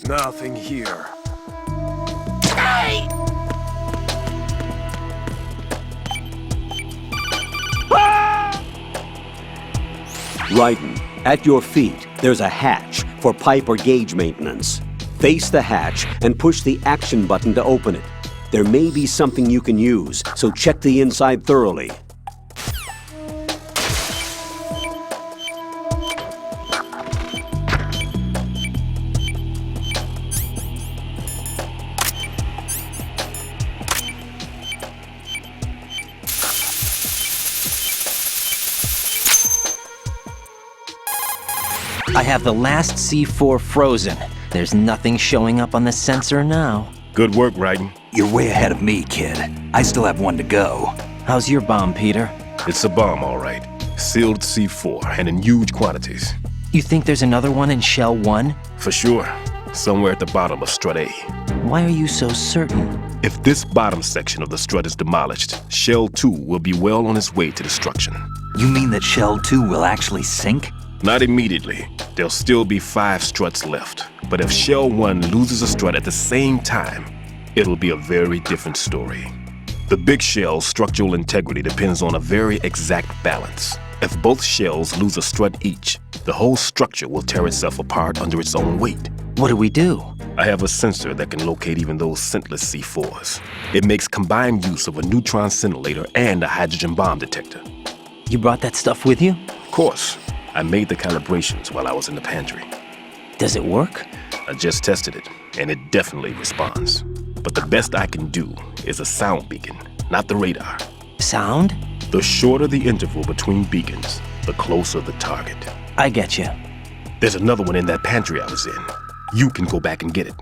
Nothing here. Raiden, at your feet, there's a hatch for pipe or gauge maintenance. Face the hatch and push the action button to open it. There may be something you can use, so check the inside thoroughly. I have the last C4 frozen. There's nothing showing up on the sensor now. Good work, Raiden. You're way ahead of me, kid. I still have one to go. How's your bomb, Peter? It's a bomb, all right. Sealed C4, and in huge quantities. You think there's another one in Shell 1? For sure. Somewhere at the bottom of Strut A. Why are you so certain? If this bottom section of the strut is demolished, Shell 2 will be well on its way to destruction. You mean that Shell 2 will actually sink? Not immediately. There'll still be 5 struts left. But if Shell 1 loses a strut at the same time, it'll be a very different story. The big shell's structural integrity depends on a very exact balance. If both shells lose a strut each, the whole structure will tear itself apart under its own weight. What do we do? I have a sensor that can locate even those scentless C4s. It makes combined use of a neutron scintillator and a hydrogen bomb detector. You brought that stuff with you? Of course. I made the calibrations while I was in the pantry. Does it work? I just tested it, and it definitely responds. But the best I can do is a sound beacon, not the radar. Sound? The shorter the interval between beacons, the closer the target. I get you. There's another one in that pantry I was in. You can go back and get it.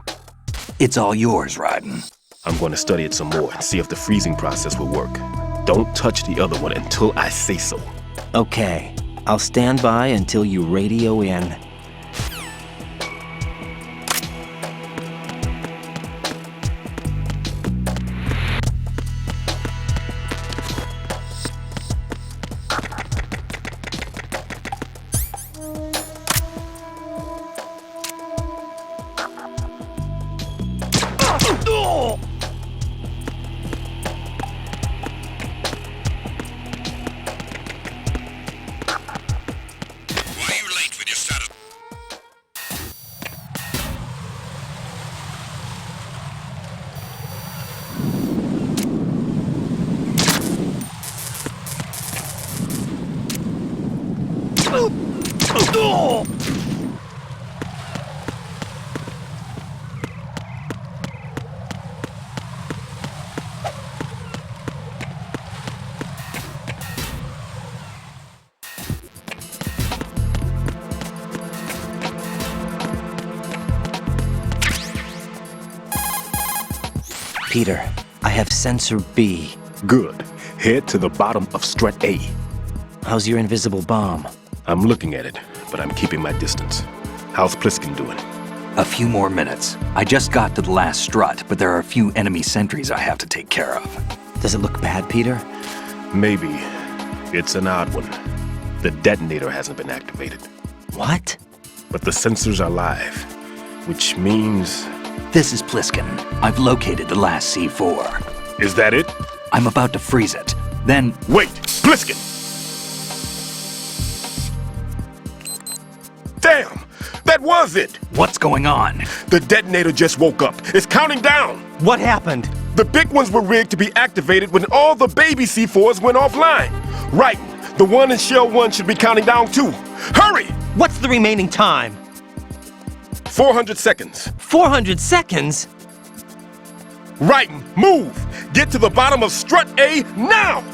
It's all yours, Raiden. I'm going to study it some more and see if the freezing process will work. Don't touch the other one until I say so. Okay. I'll stand by until you radio in. Peter, I have sensor B. Good. Head to the bottom of Strut A. How's your invisible bomb? I'm looking at it, but I'm keeping my distance. How's Pliskin doing? A few more minutes. I just got to the last strut, but there are a few enemy sentries I have to take care of. Does it look bad, Peter? Maybe. It's an odd one. The detonator hasn't been activated, What? but the sensors are live, which means... This is Pliskin. I've located the last C4. Is that it? I'm about to freeze it. Then, Wait! Pliskin! Damn! That was it! what's going on? The detonator just woke up. It's counting down! What happened? The big ones were rigged to be activated when all the baby C4s went offline. Right. The one in Shell 1 should be counting down too. Hurry! What's the remaining time? 400 seconds. 400 seconds? Right. Move! Get to the bottom of strut A now!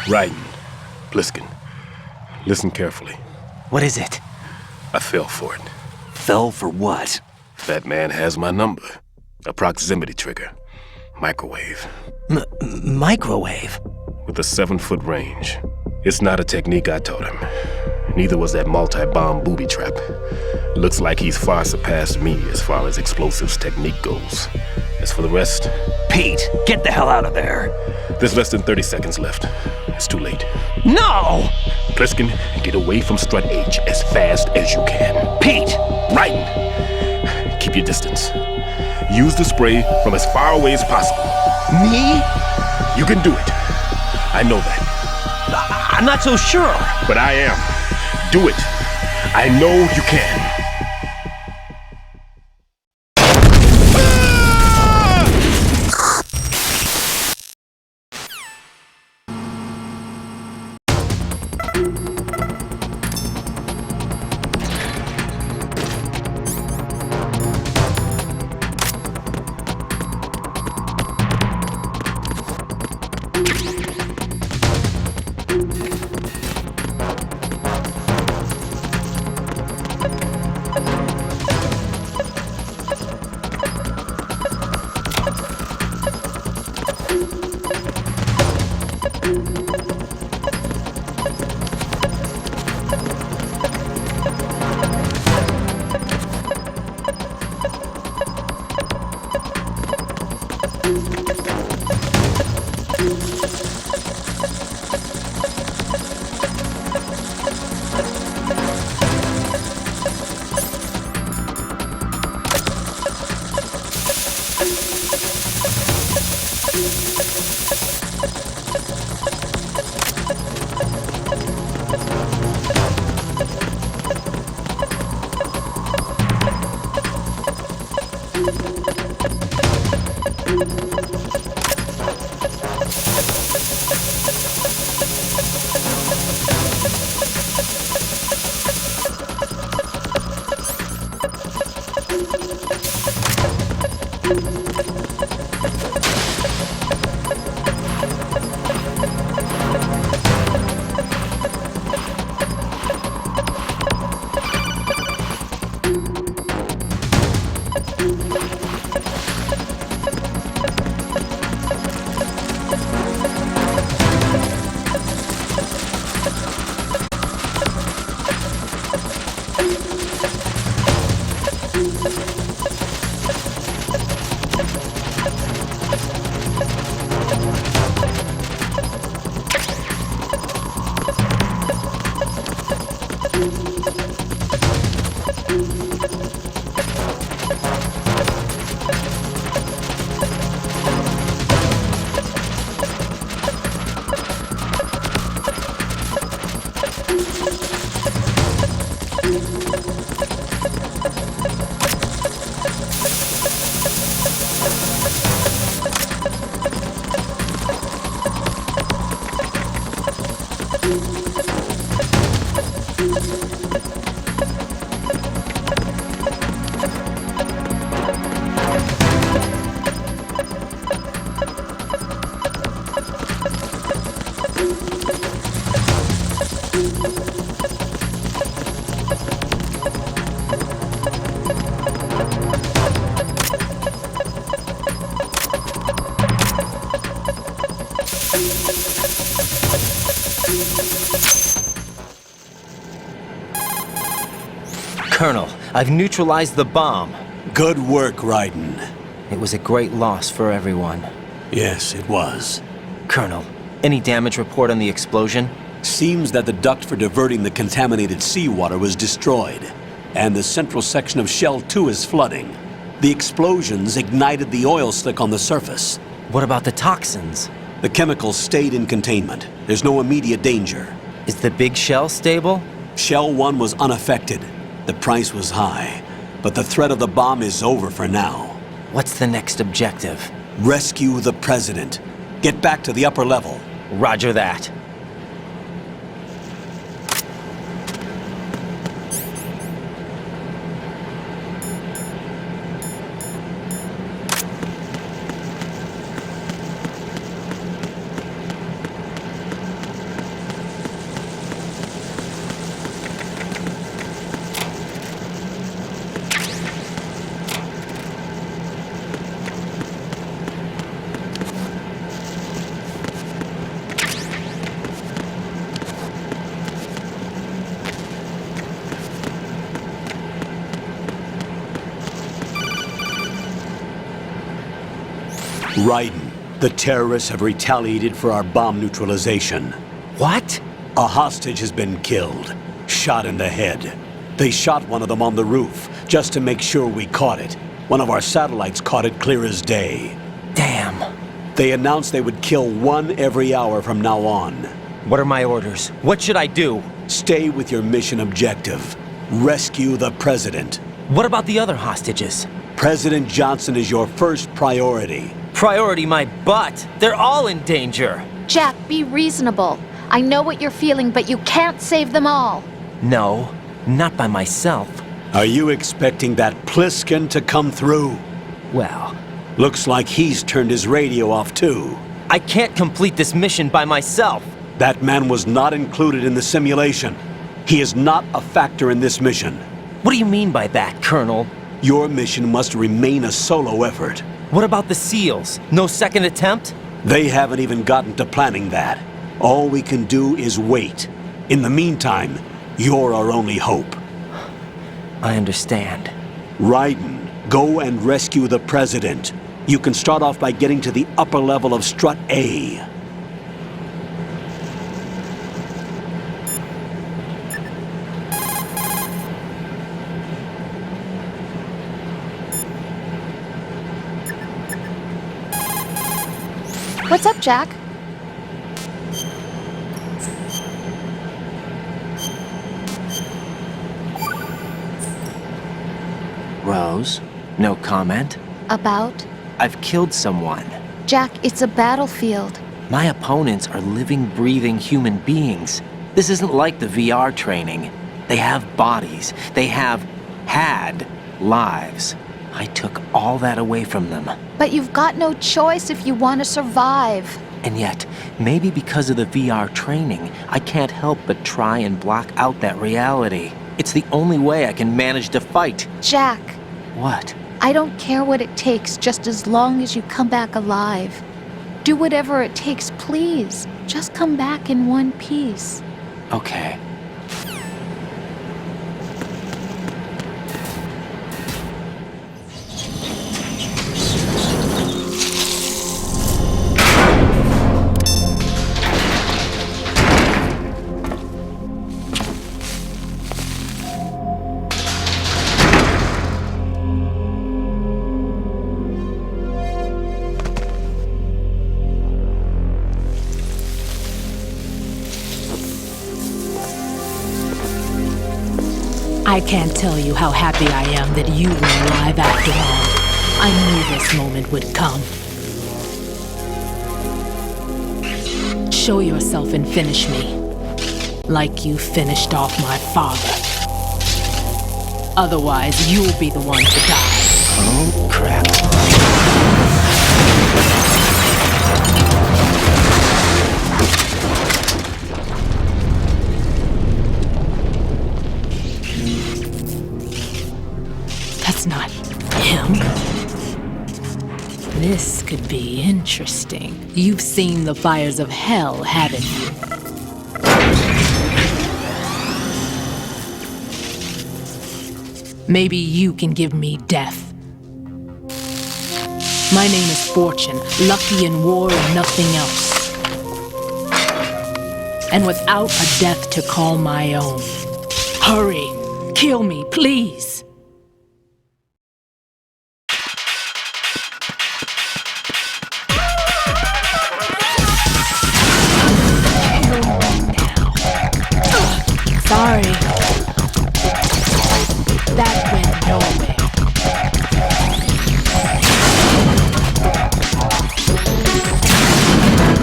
Raiden, Pliskin, listen carefully. What is it? I fell for it. Fell for what? That man has my number. A proximity trigger. Microwave. Microwave? With a 7-foot range. It's not a technique I taught him. Neither was that multi-bomb booby trap. Looks like he's far surpassed me as far as explosives technique goes. As for the rest... Pete, get the hell out of there. There's less than 30 seconds left. It's too late. No! Pliskin, get away from Strut H as fast as you can. Pete! Raiden, keep your distance. Use the spray from as far away as possible. Me? You can do it. I know that. I'm not so sure. But I am. Do it. I know you can. Colonel, I've neutralized the bomb. Good work, Raiden. It was a great loss for everyone. Yes, it was. Colonel, any damage report on the explosion? Seems that the duct for diverting the contaminated seawater was destroyed, and the central section of Shell 2 is flooding. The explosions ignited the oil slick on the surface. What about the toxins? The chemicals stayed in containment. There's no immediate danger. Is the big shell stable? Shell 1 was unaffected. The price was high, but the threat of the bomb is over for now. What's the next objective? Rescue the President. Get back to the upper level. Roger that. Raiden, the terrorists have retaliated for our bomb neutralization. What? A hostage has been killed, shot in the head. They shot one of them on the roof, just to make sure we caught it. One of our satellites caught it clear as day. Damn. They announced they would kill one every hour from now on. What are my orders? What should I do? Stay with your mission objective. Rescue the President. What about the other hostages? President Johnson is your first priority. Priority my butt. They're all in danger. Jack, be reasonable. I know what you're feeling, but you can't save them all. No, not by myself. Are you expecting that Pliskin to come through? Well, Looks like he's turned his radio off too. I can't complete this mission by myself. That man was not included in the simulation. He is not a factor in this mission. What do you mean by that, Colonel? Your mission must remain a solo effort. What about the SEALs? No second attempt? They haven't even gotten to planning that. All we can do is wait. In the meantime, you're our only hope. I understand. Raiden, go and rescue the President. You can start off by getting to the upper level of Strut A. What's up, Jack? Rose, no comment? About? I've killed someone. Jack, it's a battlefield. My opponents are living, breathing human beings. This isn't like the VR training. They have bodies. They have had lives. I took all that away from them. But you've got no choice if you want to survive. And yet, maybe because of the VR training, I can't help but try and block out that reality. It's the only way I can manage to fight. Jack, What? I don't care what it takes, just as long as you come back alive. Do whatever it takes, please. Just come back in one piece. Okay. I can't tell you how happy I am that you were alive after all. I knew this moment would come. Show yourself and finish me. like you finished off my father. Otherwise, you'll be the one to die. Oh, crap. That's not him. This could be interesting. You've seen the fires of hell, haven't you? Maybe you can give me death. My name is Fortune, lucky in war and nothing else. And without a death to call my own. Hurry, kill me, please. Sorry. That went nowhere.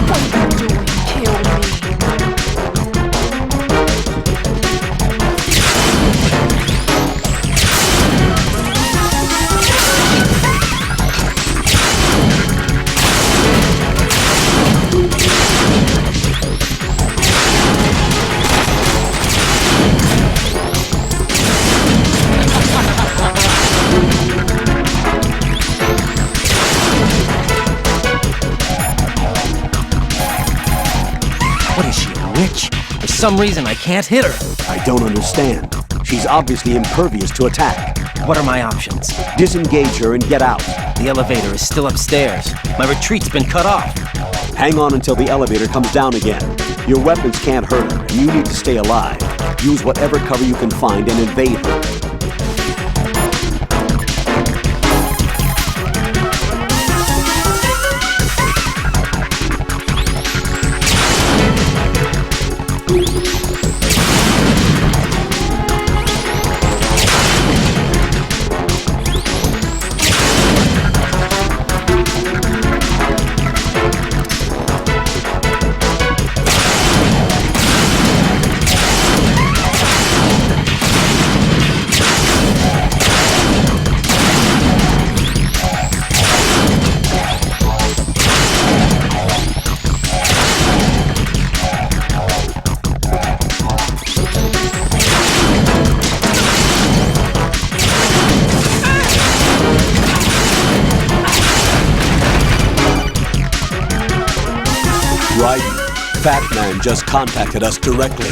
What are you doing? Kill me. What is she, a witch? For some reason, I can't hit her. I don't understand. She's obviously impervious to attack. What are my options? Disengage her and get out. The elevator is still upstairs. My retreat's been cut off. Hang on until the elevator comes down again. Your weapons can't hurt her, and you need to stay alive. Use whatever cover you can find and invade her. Fat Man just contacted us directly.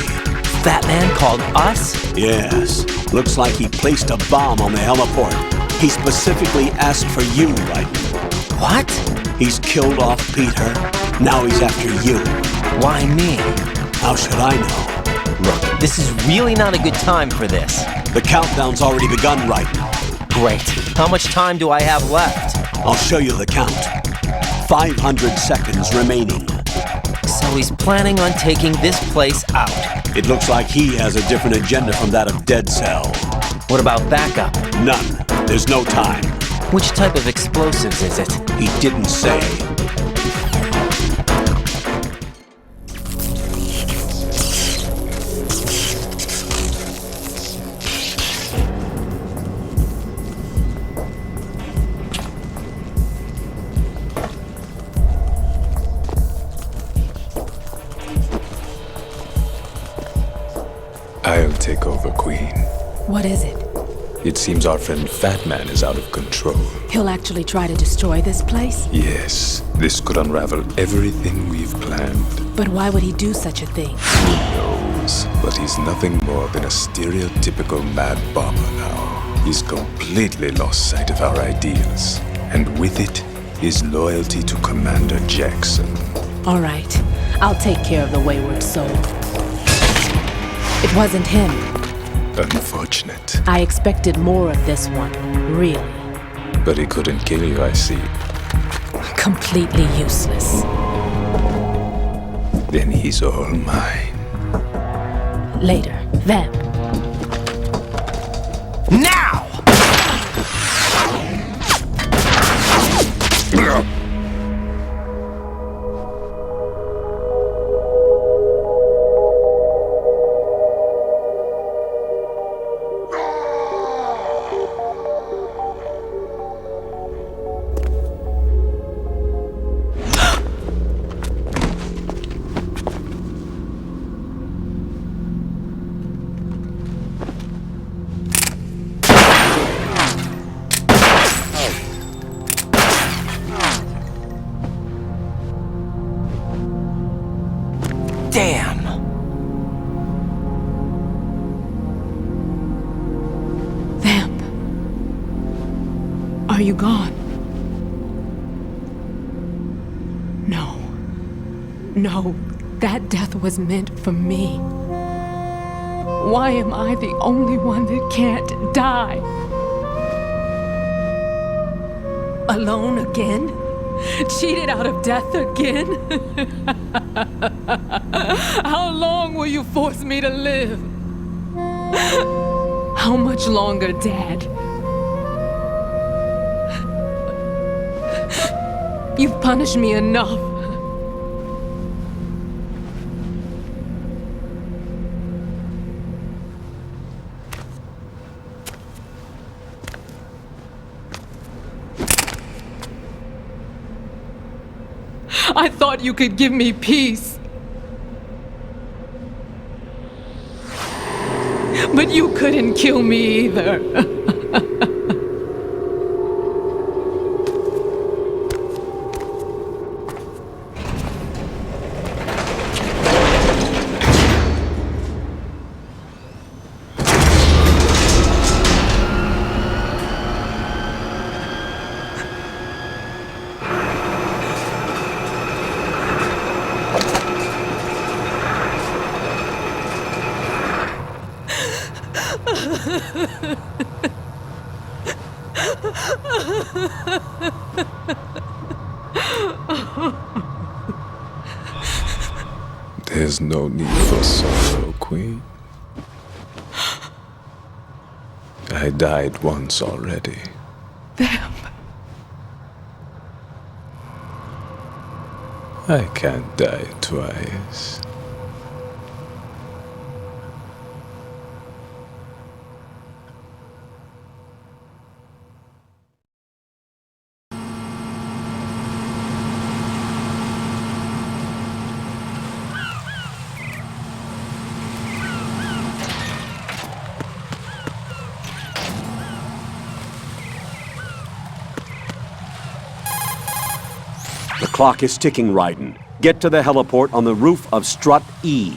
Fat Man called us? Yes. Looks like he placed a bomb on the heliport. He specifically asked for you, Raiden. What? He's killed off Peter. Now he's after you. Why me? How should I know? Look, this is really not a good time for this. The countdown's already begun, Raiden. Great. How much time do I have left? I'll show you the count. 500 seconds remaining. So he's planning on taking this place out. It looks like he has a different agenda from that of Dead Cell. What about backup? None. There's no time. Which type of explosives is it? He didn't say. I'll take over, Queen. What is it? It seems our friend Fat Man is out of control. He'll actually try to destroy this place? Yes, this could unravel everything we've planned. But why would he do such a thing? Who knows? But he's nothing more than a stereotypical mad bomber now. He's completely lost sight of our ideals. And with it, his loyalty to Commander Jackson. All right, I'll take care of the wayward soul. It wasn't him. Unfortunate. I expected more of this one, really. But he couldn't kill you, I see. Completely useless. Then he's all mine. Later, then. Now! Damn! Vamp. Are you gone? No. No, that death was meant for me. Why am I the only one that can't die? Alone again? Cheated out of death again? How long will you force me to live? How much longer, Dad? You've punished me enough. I thought you could give me peace. But you couldn't kill me either. There's no need for sorrow, Queen. I died once already. Vamp. I can't die twice. The clock is ticking, Raiden. Get to the heliport on the roof of Strut E.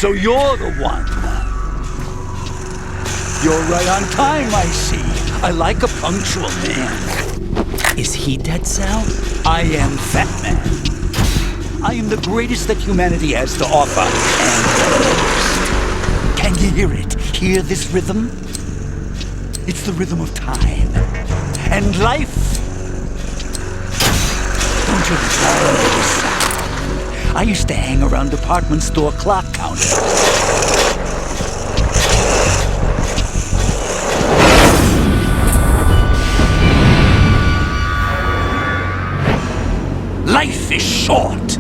So you're the one. You're right on time, I see. I like a punctual man. Is he Dead Cell? I am Fat Man. I am the greatest that humanity has to offer, and the most. Can you hear it? Hear this rhythm? It's the rhythm of time. And life. Don't you love this sound? I used to hang around department store clock counters. Life is short.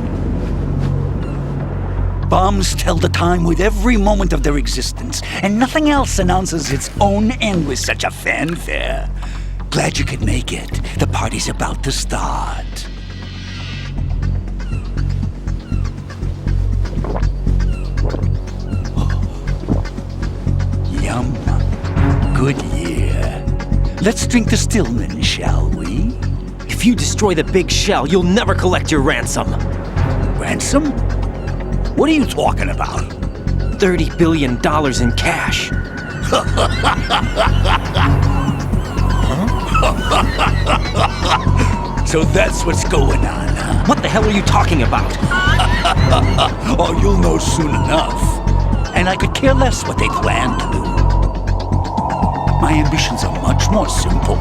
Bombs tell the time with every moment of their existence, and nothing else announces its own end with such a fanfare. Glad you could make it. The party's about to start. Yum. Good year. Let's drink the Stillman, shall we? If you destroy the big shell, you'll never collect your ransom. Ransom? What are you talking about? $30 billion in cash. So that's what's going on, huh? What the hell are you talking about? Oh, you'll know soon enough. And I could care less what they plan to do. My ambitions are much more simple.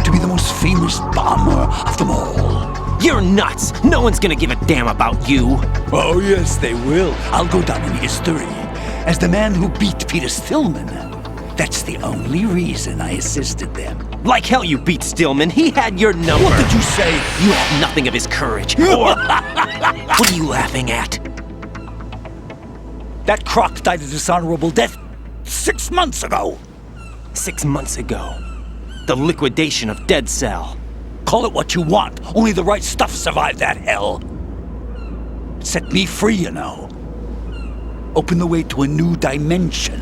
To be the most famous bomber of them all. You're nuts! No one's gonna give a damn about you! Oh, yes, they will. I'll go down in history as the man who beat Peter Stillman. That's the only reason I assisted them. Like hell you beat Stillman. He had your number. What did you say? You have nothing of his courage. Or... What are you laughing at? That croc died a dishonorable death 6 months ago. 6 months ago. The liquidation of Dead Cell. Call it what you want. Only the right stuff survived that hell. It set me free, you know. Opened the way to a new dimension.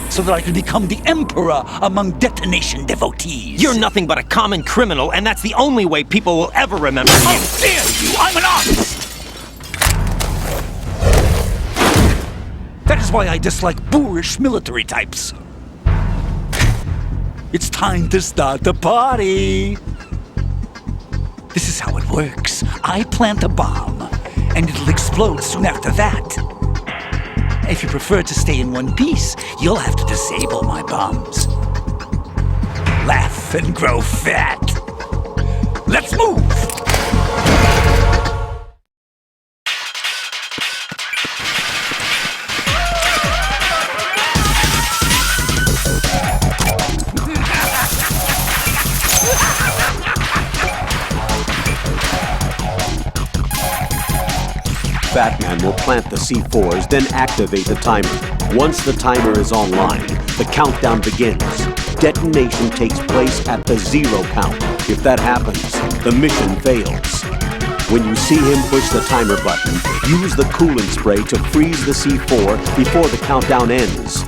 So that I could become the emperor among detonation devotees. You're nothing but a common criminal, and that's the only way people will ever remember you. How dare you! I'm an artist! That is why I dislike boorish military types. It's time to start the party. This is how it works. I plant a bomb, and it'll explode soon after that. If you prefer to stay in one piece, you'll have to disable my bombs. Laugh and grow fat. Let's move! Batman will plant the C4s, then activate the timer. Once the timer is online, the countdown begins. Detonation takes place at the 0 count. If that happens, the mission fails. When you see him push the timer button, use the coolant spray to freeze the C4 before the countdown ends.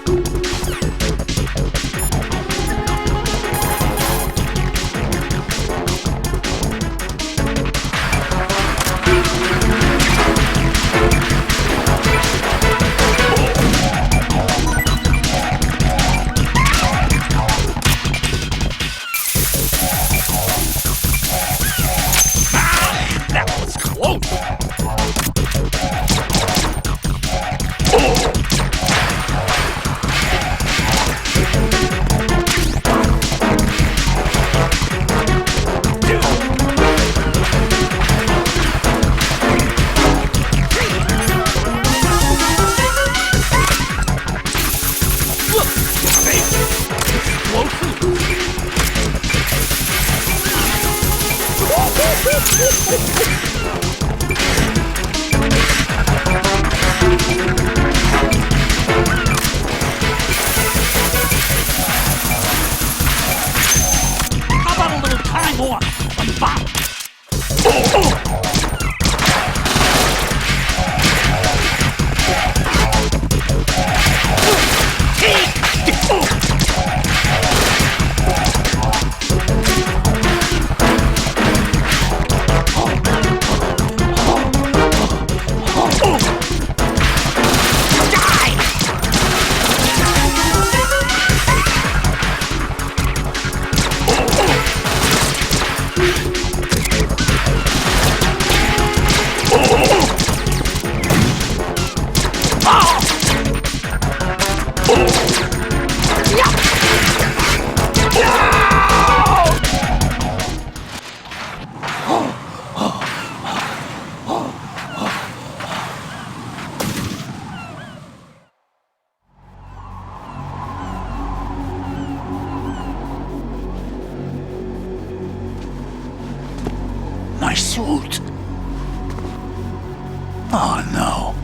Oh, no.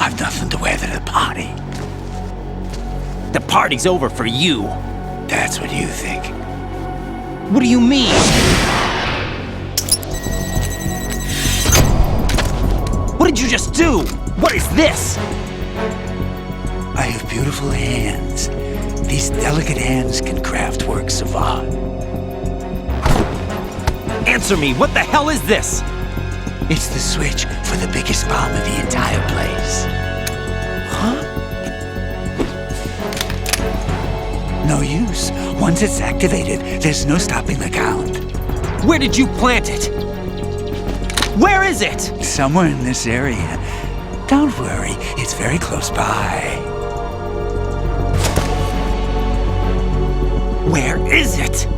I've nothing to wear to the party. The party's over for you. That's what you think. What do you mean? What did you just do? What is this? I have beautiful hands. These delicate hands can craft works of art. Answer me, what the hell is this? It's the switch for the biggest bomb in the entire place. Huh? No use. Once it's activated, there's no stopping the count. Where did you plant it? Where is it? Somewhere in this area. Don't worry, it's very close by. Where is it?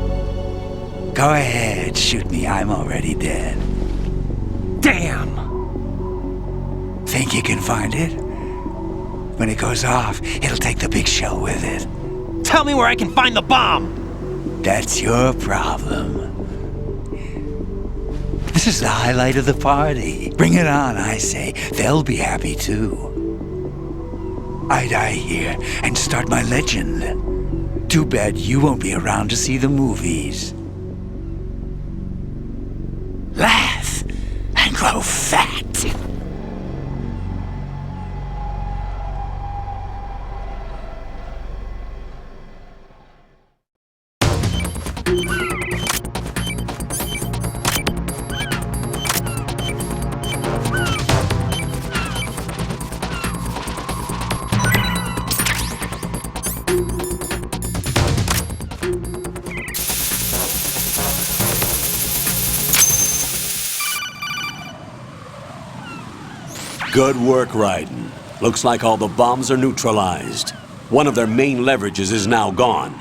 Go ahead, shoot me. I'm already dead. Damn! Think you can find it? When it goes off, it'll take the big shell with it. Tell me where I can find the bomb! That's your problem. This is the highlight of the party. Bring it on, I say. They'll be happy too. I die here and start my legend. Too bad you won't be around to see the movies. Laugh and grow fat. Good work, Raiden. Looks like all the bombs are neutralized. One of their main leverages is now gone.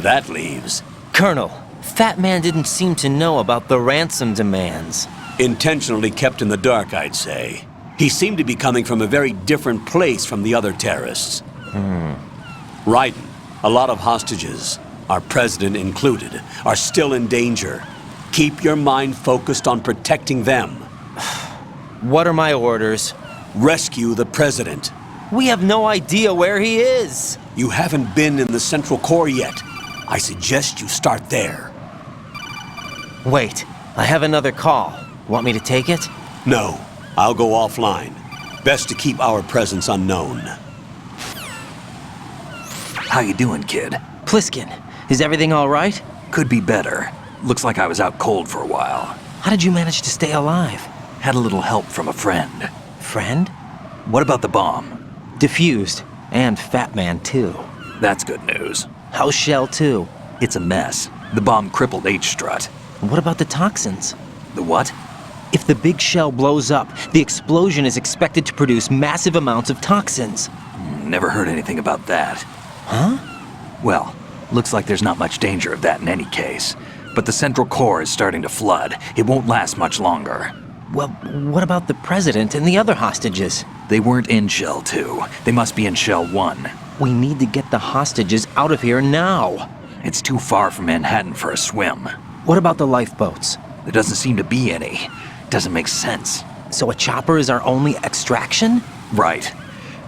That leaves Colonel, Fat Man didn't seem to know about the ransom demands. intentionally kept in the dark, I'd say. He seemed to be coming from a very different place from the other terrorists. Raiden, a lot of hostages, our president included, are still in danger. Keep your mind focused on protecting them. What are my orders? Rescue the president. We have no idea where he is. You haven't been in the Central Core yet. I suggest you start there. Wait, I have another call. Want me to take it? No, I'll go offline. Best to keep our presence unknown. How you doing, kid? Pliskin, is everything all right? Could be better. Looks like I was out cold for a while. How did you manage to stay alive? Had a little help from a friend. Friend? What about the bomb? Diffused. And Fat Man, too. That's good news. How's Shell, too? It's a mess. The bomb crippled H-Strut. What about the toxins? The what? If the big shell blows up, the explosion is expected to produce massive amounts of toxins. Never heard anything about that. Huh? Well, looks like there's not much danger of that in any case. But the Central Core is starting to flood. It won't last much longer. Well, what about the president and the other hostages? They weren't in Shell 2. They must be in Shell 1. We need to get the hostages out of here now. It's too far from Manhattan for a swim. What about the lifeboats? There doesn't seem to be any. Doesn't make sense. So a chopper is our only extraction? Right.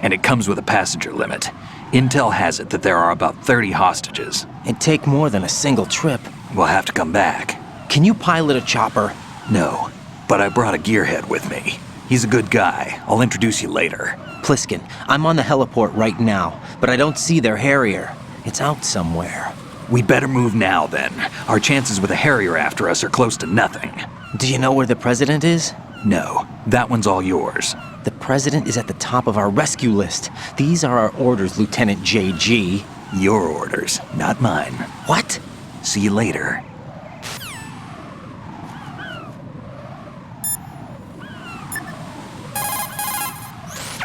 And it comes with a passenger limit. Intel has it that there are about 30 hostages. It'd take more than a single trip. We'll have to come back. Can you pilot a chopper? No, but I brought a gearhead with me. He's a good guy. I'll introduce you later. Pliskin, I'm on the heliport right now, but I don't see their Harrier. It's out somewhere. We better move now, then. Our chances with a Harrier after us are close to nothing. Do you know where the president is? No, that one's all yours. The president is at the top of our rescue list. These are our orders, Lieutenant JG. Your orders, not mine. What? See you later.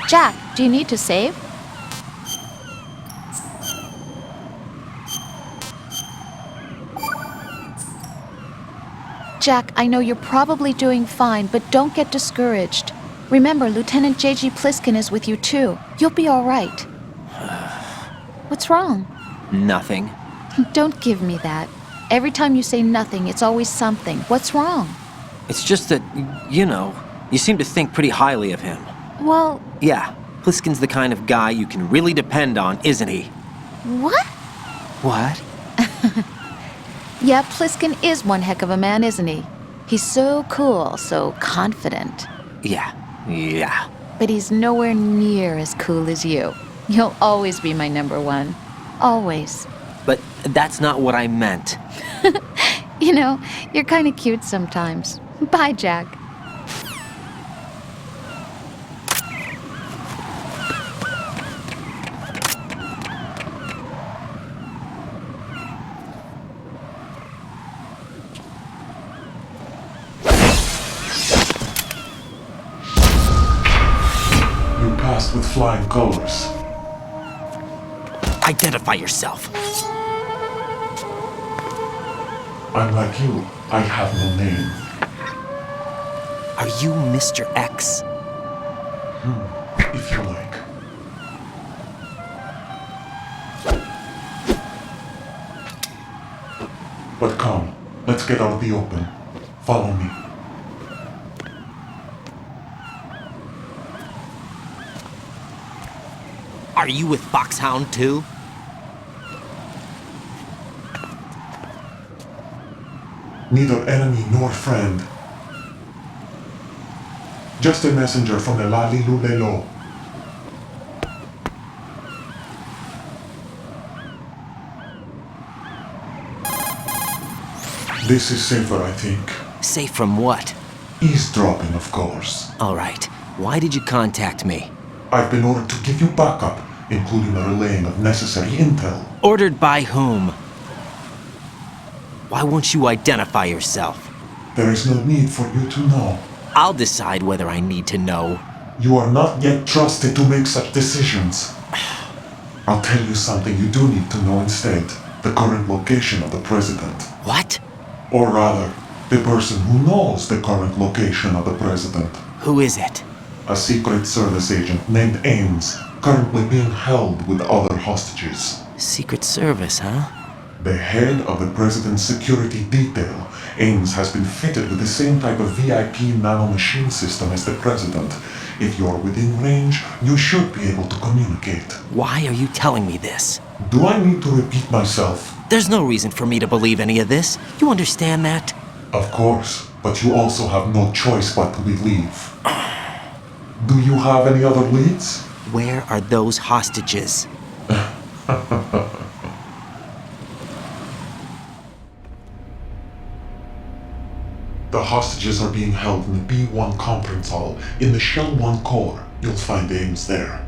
Jack, do you need to save? Jack, I know you're probably doing fine, but don't get discouraged. Remember, Lieutenant J.G. Pliskin is with you too. You'll be all right. What's wrong? Nothing. Don't give me that. Every time you say nothing, it's always something. What's wrong? It's just that, you know. You seem to think pretty highly of him. Well, Yeah, Pliskin's the kind of guy you can really depend on, isn't he? what? What? Yeah, Pliskin is one heck of a man, isn't he? He's so cool, so confident. Yeah. But he's nowhere near as cool as you. You'll always be my number one. Always. But that's not what I meant. You know, you're kind of cute sometimes. Bye, Jack. You passed with flying colors. Identify yourself. I'm like you. I have no name. Are you Mr. X? If you like. But come, let's get out of the open. Follow me. Are you with Foxhound too? Neither enemy nor friend. Just a messenger from the Lali Lulelo. This is safer, I think. Safe from what? Eavesdropping, of course. All right. Why did you contact me? I've been ordered to give you backup, including the relaying of necessary intel. Ordered by whom? Why won't you identify yourself? There is no need for you to know. I'll decide whether I need to know. You are not yet trusted to make such decisions. I'll tell you something you do need to know instead. The current location of the president. What? Or rather, the person who knows the current location of the president. Who is it? A Secret Service agent named Ames, currently being held with other hostages. Secret Service, huh? The head of the president's security detail, Ames, has been fitted with the same type of VIP nanomachine system as the president. If you're within range, you should be able to communicate. Why are you telling me this? Do I need to repeat myself? There's no reason for me to believe any of this. You understand that? Of course, but you also have no choice but to believe. Do you have any other leads? Where are those hostages? The hostages are being held in the B1 conference hall in the Shell 1 core. You'll find Ames there.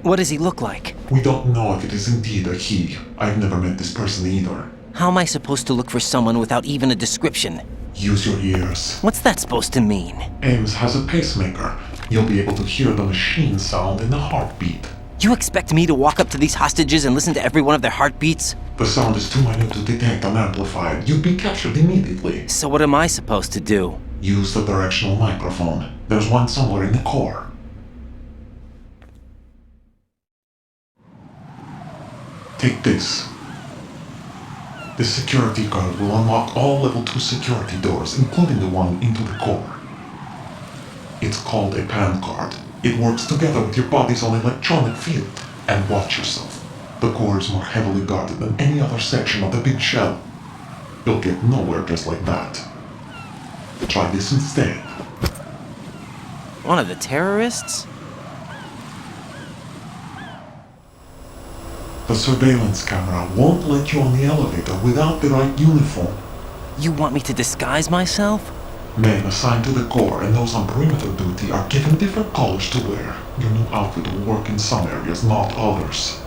What does he look like? We don't know if it is indeed a he. I've never met this person either. How am I supposed to look for someone without even a description? Use your ears. What's that supposed to mean? Ames has a pacemaker. You'll be able to hear the machine sound in the heartbeat. You expect me to walk up to these hostages and listen to every one of their heartbeats? The sound is too minute to detect and amplify. You'd be captured immediately. So what am I supposed to do? Use the directional microphone. There's one somewhere in the core. Take this. This security card will unlock all level 2 security doors, including the one into the core. It's called a PAN card. It works together with your body's own electronic field. And watch yourself. The core is more heavily guarded than any other section of the big shell. You'll get nowhere just like that. Try this instead. One of the terrorists? The surveillance camera won't let you on the elevator without the right uniform. You want me to disguise myself? Men assigned to the core and those on perimeter duty are given different colors to wear. Your new outfit will work in some areas, not others.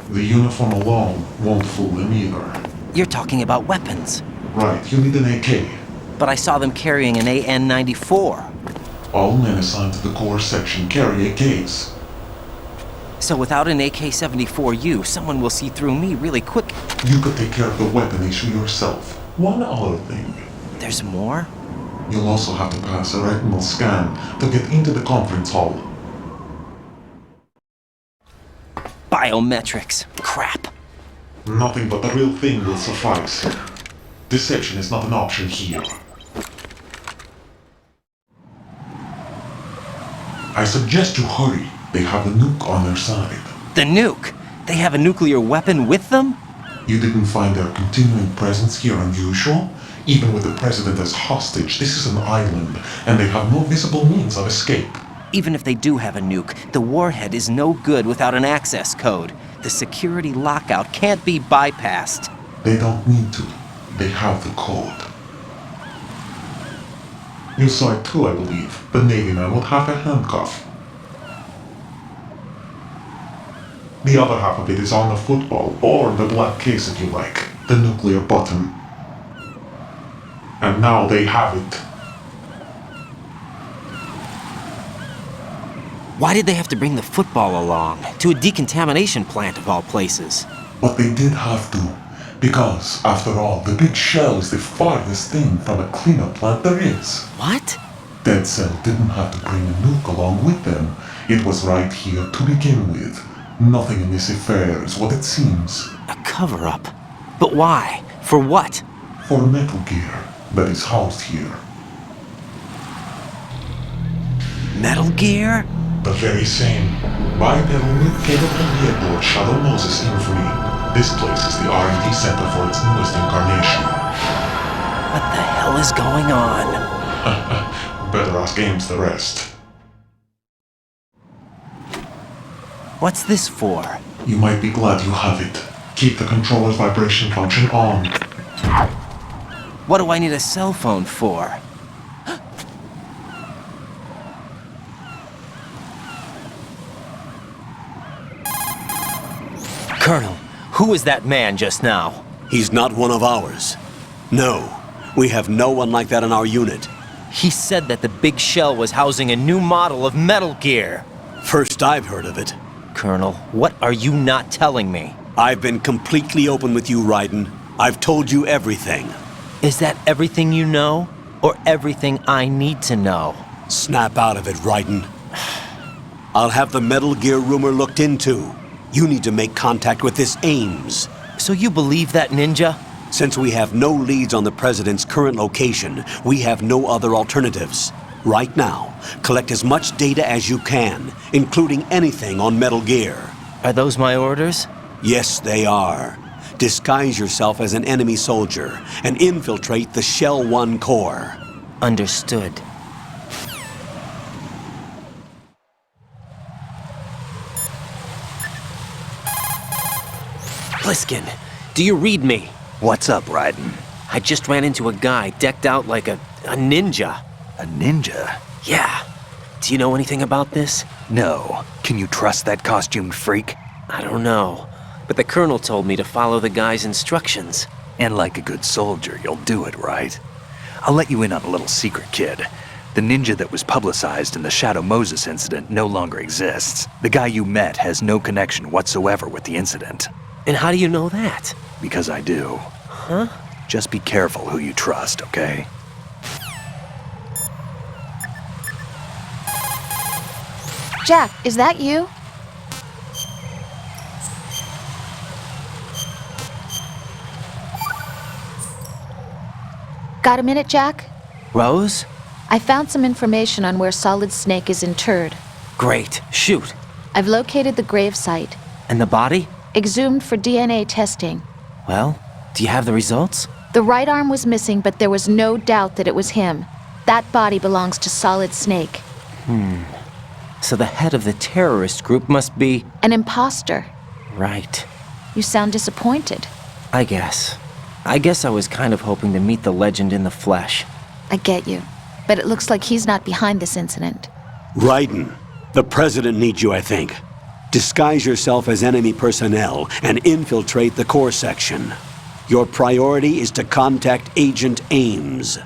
The uniform alone won't fool them either. You're talking about weapons. Right, you need an AK. But I saw them carrying an AN-94. All men assigned to the core section carry AKs. So without an AK-74U, someone will see through me really quick. You could take care of the weapon issue yourself. One other thing. There's more? You'll also have to pass a retinal scan to get into the conference hall. Biometrics. Crap. Nothing but the real thing will suffice. Deception is not an option here. I suggest you hurry. They have a nuke on their side. The nuke? They have a nuclear weapon with them? You didn't find their continuing presence here unusual? Even with the president as hostage, this is an island, and they have no visible means of escape. Even if they do have a nuke, the warhead is no good without an access code. The security lockout can't be bypassed. They don't need to. They have the code. You saw it too, I believe. The Navy man with half a handcuff. The other half of it is on the football, or the black case if you like. The nuclear button. And now they have it. Why did they have to bring the football along? To a decontamination plant of all places. But they did have to. Because, after all, the big shell is the farthest thing from a cleanup plant there is. What? Dead Cell didn't have to bring a nuke along with them. It was right here to begin with. Nothing in this affair is what it seems. A cover-up? But why? For what? For Metal Gear that is housed here. Metal Gear? The very same. Bipedal nuke capable vehicle Shadow Moses Infamy. This place is the R&D center for its newest incarnation. What the hell is going on? Better ask Ames the rest. What's this for? You might be glad you have it. Keep the controller's vibration function on. What do I need a cell phone for? Colonel, who was that man just now? He's not one of ours. No, we have no one like that in our unit. He said that the big shell was housing a new model of Metal Gear. First I've heard of it. Colonel, what are you not telling me? I've been completely open with you, Raiden. I've told you everything. Is that everything you know? Or everything I need to know? Snap out of it, Raiden. I'll have the Metal Gear rumor looked into. You need to make contact with this Ames. So you believe that ninja? Since we have no leads on the President's current location, we have no other alternatives. Right now, collect as much data as you can, including anything on Metal Gear. Are those my orders? Yes, they are. Disguise yourself as an enemy soldier and infiltrate the Shell 1 core. Understood. Pliskin, do you read me? What's up, Raiden? I just ran into a guy decked out like a ninja. A ninja? Yeah. Do you know anything about this? No. Can you trust that costumed freak? I don't know. But the colonel told me to follow the guy's instructions. And like a good soldier, you'll do it, right? I'll let you in on a little secret, kid. The ninja that was publicized in the Shadow Moses incident no longer exists. The guy you met has no connection whatsoever with the incident. And how do you know that? Because I do. Huh? Just be careful who you trust, okay? Jack, is that you? Got a minute, Jack? Rose? I found some information on where Solid Snake is interred. Great. Shoot. I've located the grave site. And the body? Exhumed for DNA testing. Well, do you have the results? The right arm was missing, but there was no doubt that it was him. That body belongs to Solid Snake. So the head of the terrorist group must be... An imposter. Right. You sound disappointed. I guess I was kind of hoping to meet the legend in the flesh. I get you. But it looks like he's not behind this incident. Raiden, the President needs you, I think. Disguise yourself as enemy personnel and infiltrate the core section. Your priority is to contact Agent Ames.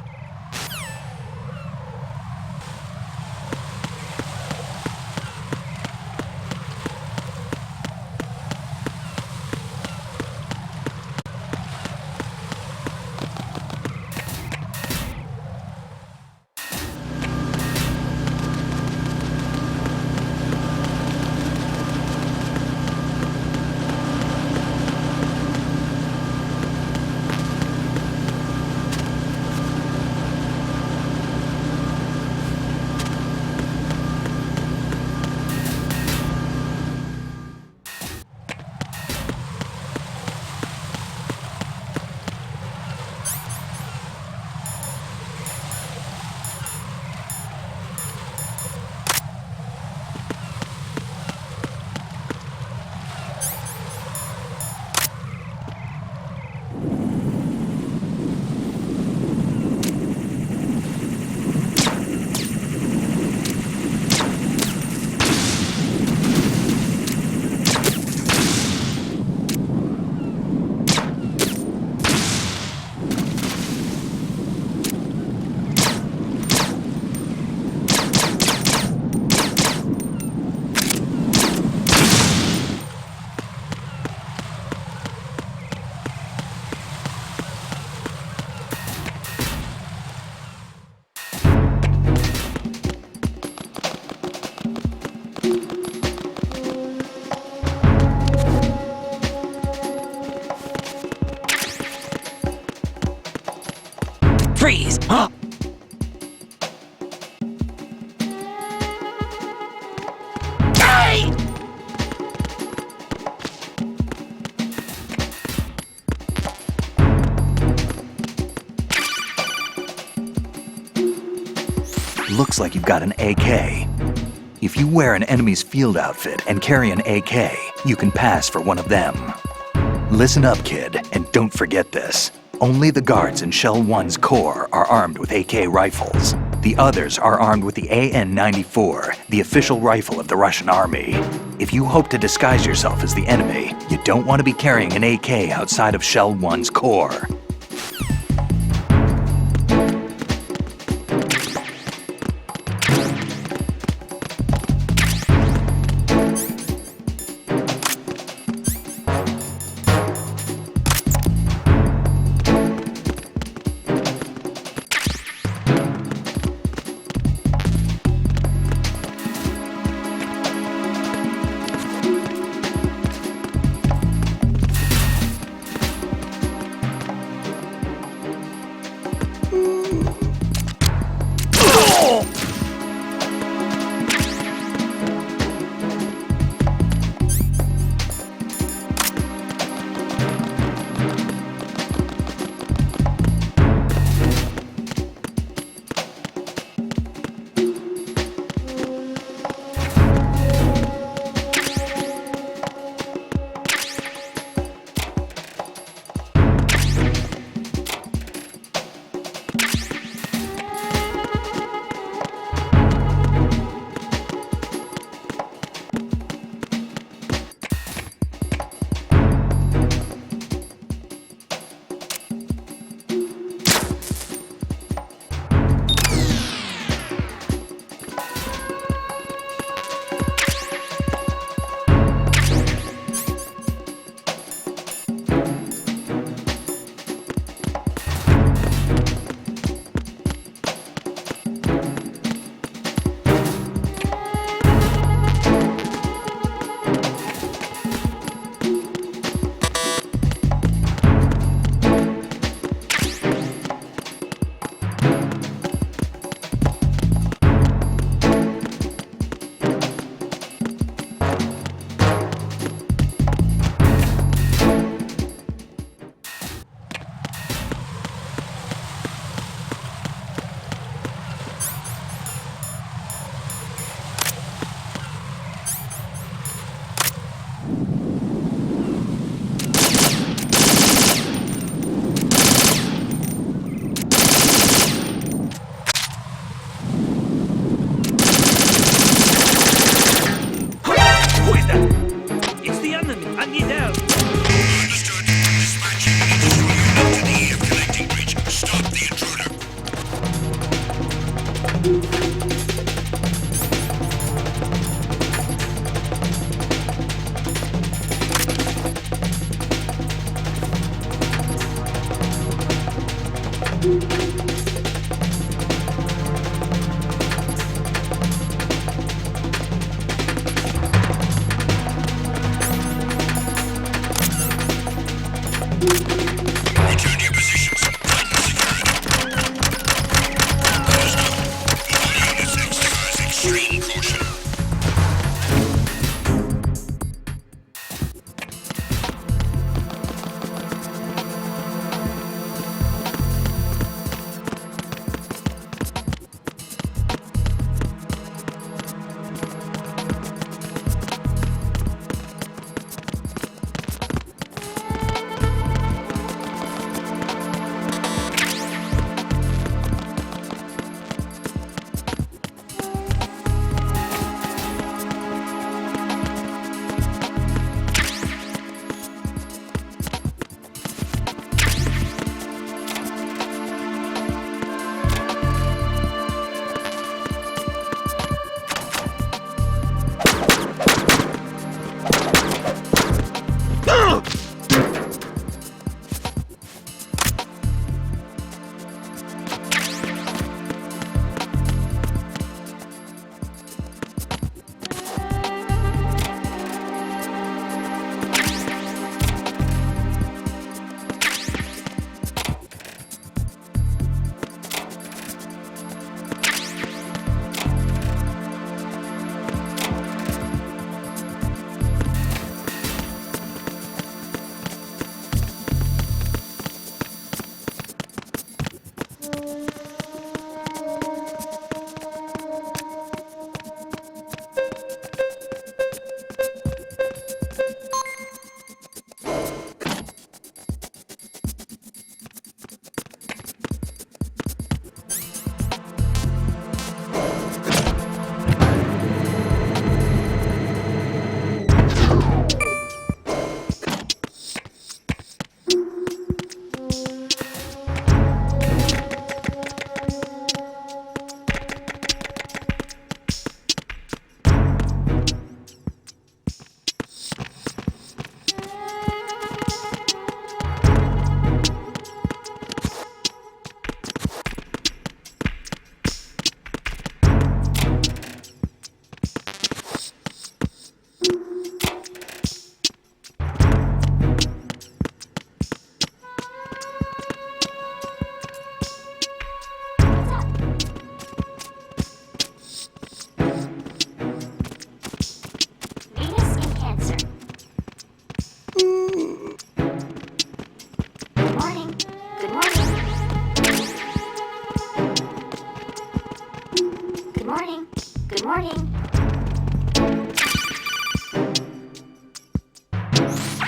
looks like you've got an AK. If you wear an enemy's field outfit and carry an AK, you can pass for one of them. Listen up, kid, and don't forget this. Only the guards in Shell 1's core are armed with AK rifles. The others are armed with the AN-94, the official rifle of the Russian army. If you hope to disguise yourself as the enemy, you don't want to be carrying an AK outside of Shell 1's core.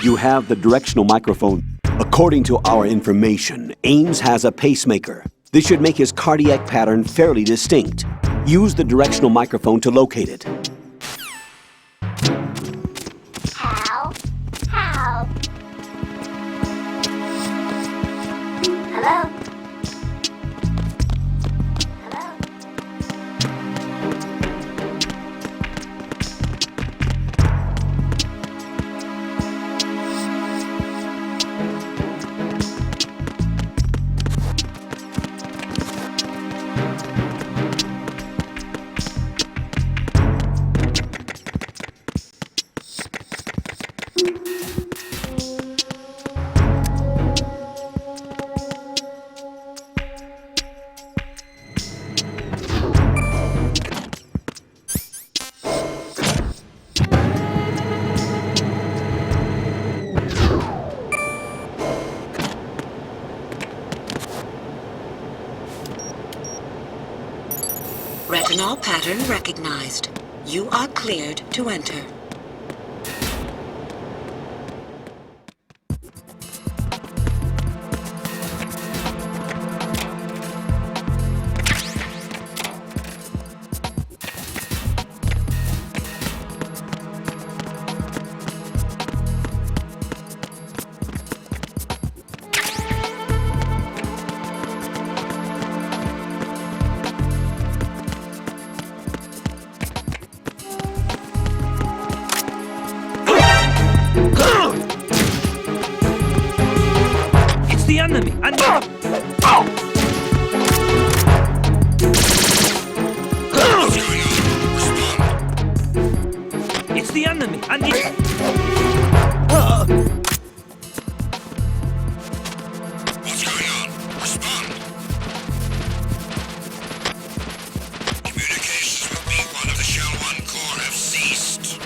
You have the directional microphone. According to our information, Ames has a pacemaker. This should make his cardiac pattern fairly distinct. Use the directional microphone to locate it. Help! Help! Hello? Hello? Retinol pattern recognized. You are cleared to enter. It's the enemy! It's the enemy! What's going on? Respond! Communications with B1 of the Shell 1 Core have ceased.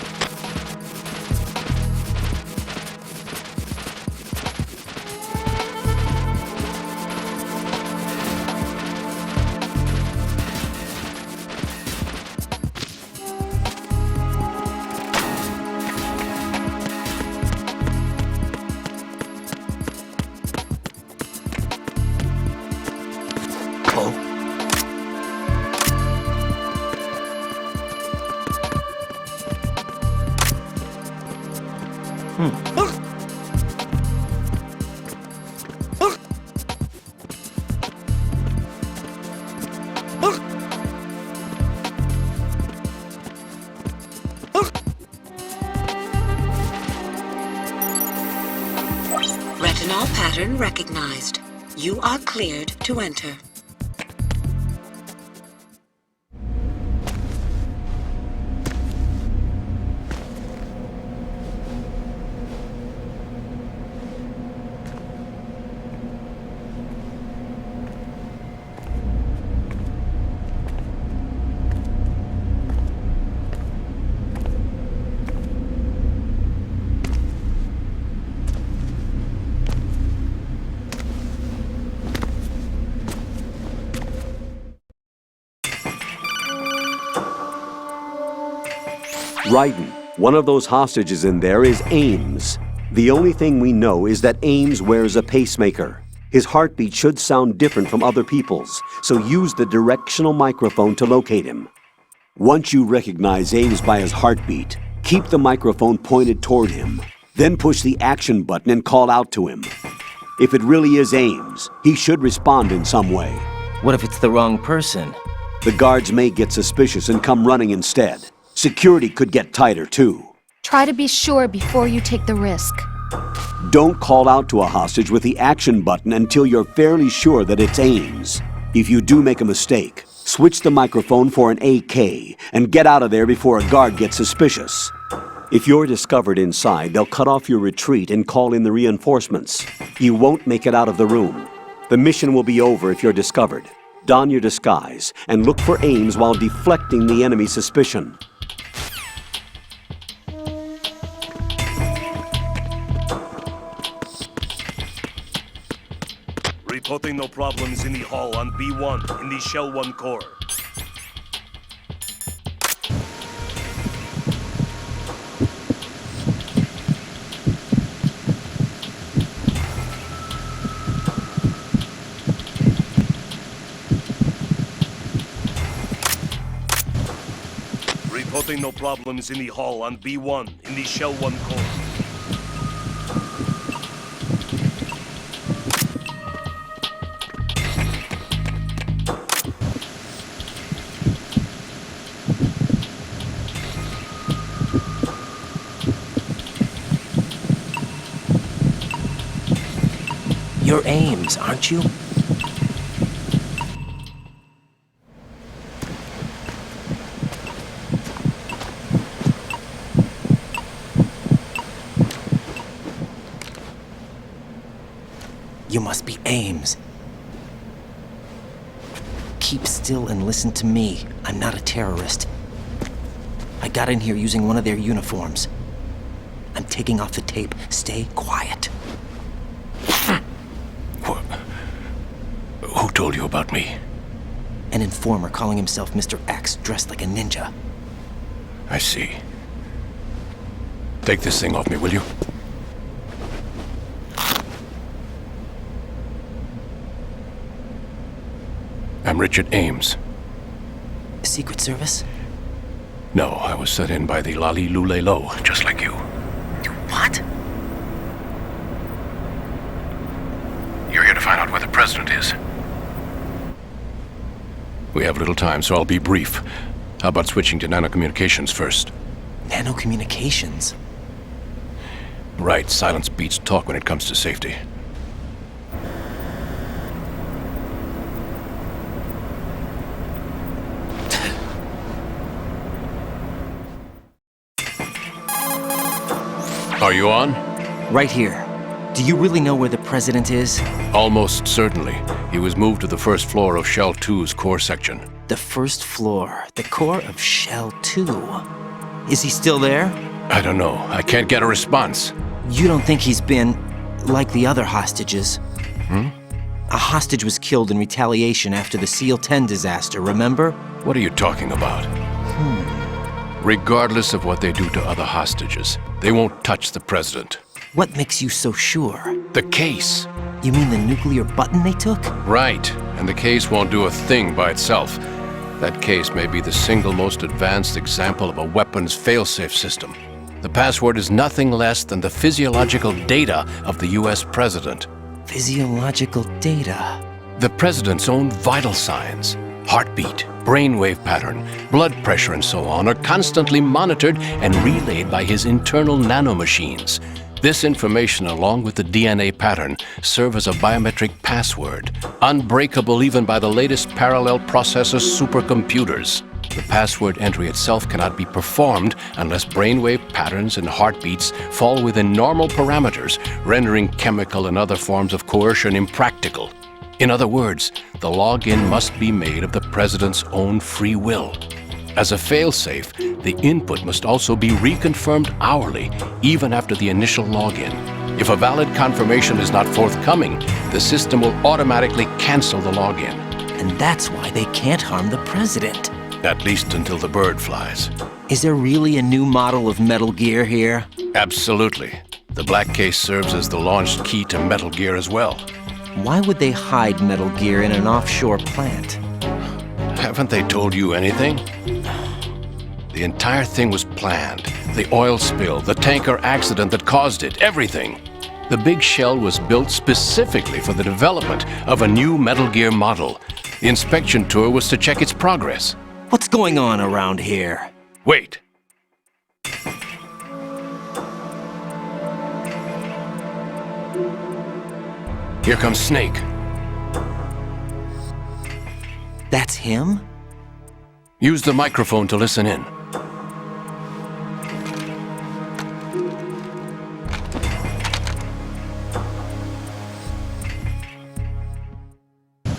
Retinol pattern recognized. You are cleared to enter. Raiden, one of those hostages in there is Ames. The only thing we know is that Ames wears a pacemaker. His heartbeat should sound different from other people's, so use the directional microphone to locate him. Once you recognize Ames by his heartbeat, keep the microphone pointed toward him. Then push the action button and call out to him. If it really is Ames, he should respond in some way. What if it's the wrong person? The guards may get suspicious and come running instead. Security could get tighter, too. Try to be sure before you take the risk. Don't call out to a hostage with the action button until you're fairly sure that it's Ames. If you do make a mistake, switch the microphone for an AK and get out of there before a guard gets suspicious. If you're discovered inside, they'll cut off your retreat and call in the reinforcements. You won't make it out of the room. The mission will be over if you're discovered. Don your disguise and look for Ames while deflecting the enemy's suspicion. Reporting no problems in the hall on B1 in the Shell 1 core. Reporting no problems in the hall on B1 in the Shell 1 core. You're Ames, aren't you? You must be Ames. Keep still and listen to me. I'm not a terrorist. I got in here using one of their uniforms. I'm taking off the tape. Stay quiet. Who told you about me? An informer calling himself Mr. X, dressed like a ninja. I see. Take this thing off me, will you? I'm Richard Ames. Secret Service? No, I was set in by the Lali Lule Lo, just like you. What? You're here to find out where the president is. We have little time, so I'll be brief. How about switching to nanocommunications first? Nanocommunications? Right, silence beats talk when it comes to safety. Are you on? Right here. Do you really know where the president is? Almost certainly. He was moved to the first floor of Shell 2's core section. The first floor, the core of Shell 2. Is he still there? I don't know. I can't get a response. You don't think he's been like the other hostages? A hostage was killed in retaliation after the SEAL 10 disaster, remember? What are you talking about? Regardless of what they do to other hostages, they won't touch the president. What makes you so sure? The case. You mean the nuclear button they took? Right, and the case won't do a thing by itself. That case may be the single most advanced example of a weapons failsafe system. The password is nothing less than the physiological data of the US president. Physiological data? The president's own vital signs, heartbeat, brainwave pattern, blood pressure, and so on, are constantly monitored and relayed by his internal nanomachines. This information, along with the DNA pattern, serve as a biometric password, unbreakable even by the latest parallel processor supercomputers. The password entry itself cannot be performed unless brainwave patterns and heartbeats fall within normal parameters, rendering chemical and other forms of coercion impractical. In other words, the login must be made of the president's own free will. As a failsafe, the input must also be reconfirmed hourly, even after the initial login. If a valid confirmation is not forthcoming, the system will automatically cancel the login. And that's why they can't harm the president. At least until the bird flies. Is there really a new model of Metal Gear here? Absolutely. The black case serves as the launch key to Metal Gear as well. Why would they hide Metal Gear in an offshore plant? Haven't they told you anything? The entire thing was planned. The oil spill, the tanker accident that caused it, everything. The big shell was built specifically for the development of a new Metal Gear model. The inspection tour was to check its progress. What's going on around here? Wait. Here comes Snake. That's him? Use the microphone to listen in.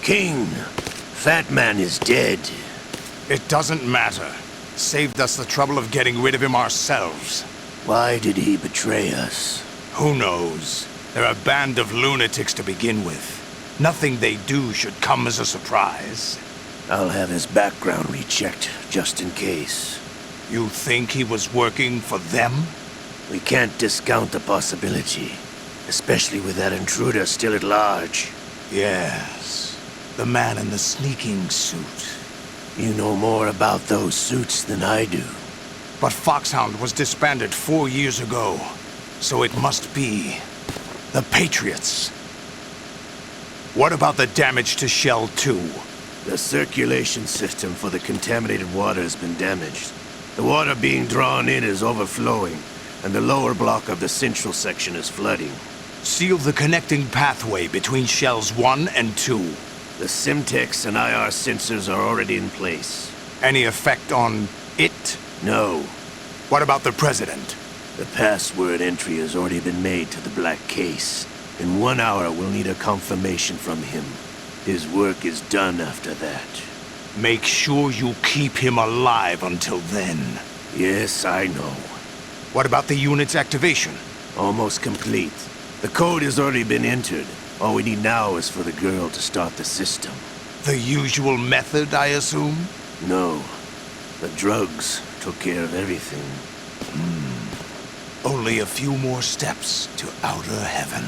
King, Fat Man is dead. It doesn't matter. Saved us the trouble of getting rid of him ourselves. Why did he betray us? Who knows? They're a band of lunatics to begin with. Nothing they do should come as a surprise. I'll have his background rechecked, just in case. You think he was working for them? We can't discount the possibility, especially with that intruder still at large. Yes, the man in the sneaking suit. You know more about those suits than I do. But Foxhound was disbanded 4 years ago. So it must be the Patriots. What about the damage to Shell 2? The circulation system for the contaminated water has been damaged. The water being drawn in is overflowing, and the lower block of the central section is flooding. Seal the connecting pathway between Shells 1 and 2. The Simtex and IR sensors are already in place. Any effect on it? No. What about the President? The password entry has already been made to the black case. In 1 hour, we'll need a confirmation from him. His work is done after that. Make sure you keep him alive until then. Yes, I know. What about the unit's activation? Almost complete. The code has already been entered. All we need now is for the girl to start the system. The usual method, I assume? No. The drugs took care of everything. Only a few more steps to outer heaven.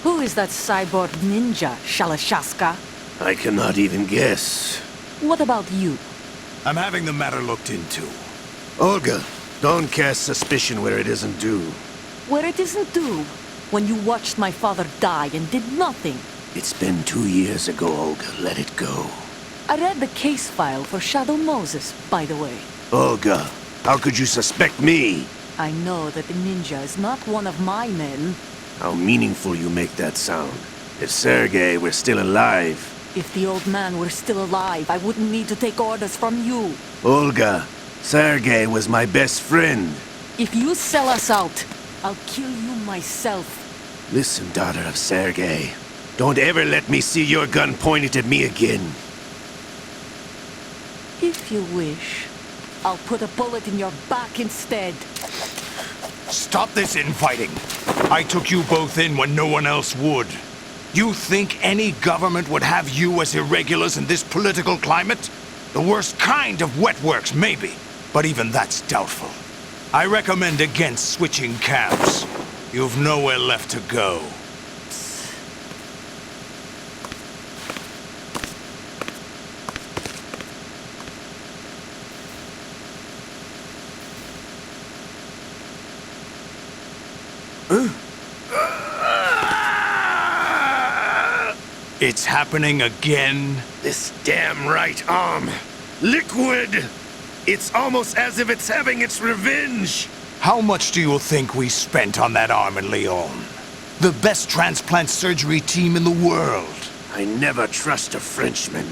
Who is that cyborg ninja, Shalashaska? I cannot even guess. What about you? I'm having the matter looked into. Olga, don't cast suspicion where it isn't due. Where it isn't due? When you watched my father die and did nothing. It's been 2 years ago, Olga. Let it go. I read the case file for Shadow Moses, by the way. Olga, how could you suspect me? I know that the ninja is not one of my men. How meaningful you make that sound. If Sergei were still alive... If the old man were still alive, I wouldn't need to take orders from you. Olga, Sergei was my best friend. If you sell us out, I'll kill you myself. Listen, daughter of Sergei. Don't ever let me see your gun pointed at me again. If you wish, I'll put a bullet in your back instead. Stop this infighting. I took you both in when no one else would. You think any government would have you as irregulars in this political climate? The worst kind of wet works, maybe. But even that's doubtful. I recommend against switching camps. You've nowhere left to go. It's happening again? This damn right arm. Liquid! It's almost as if it's having its revenge. How much do you think we spent on that arm in Lyon? The best transplant surgery team in the world. I never trust a Frenchman.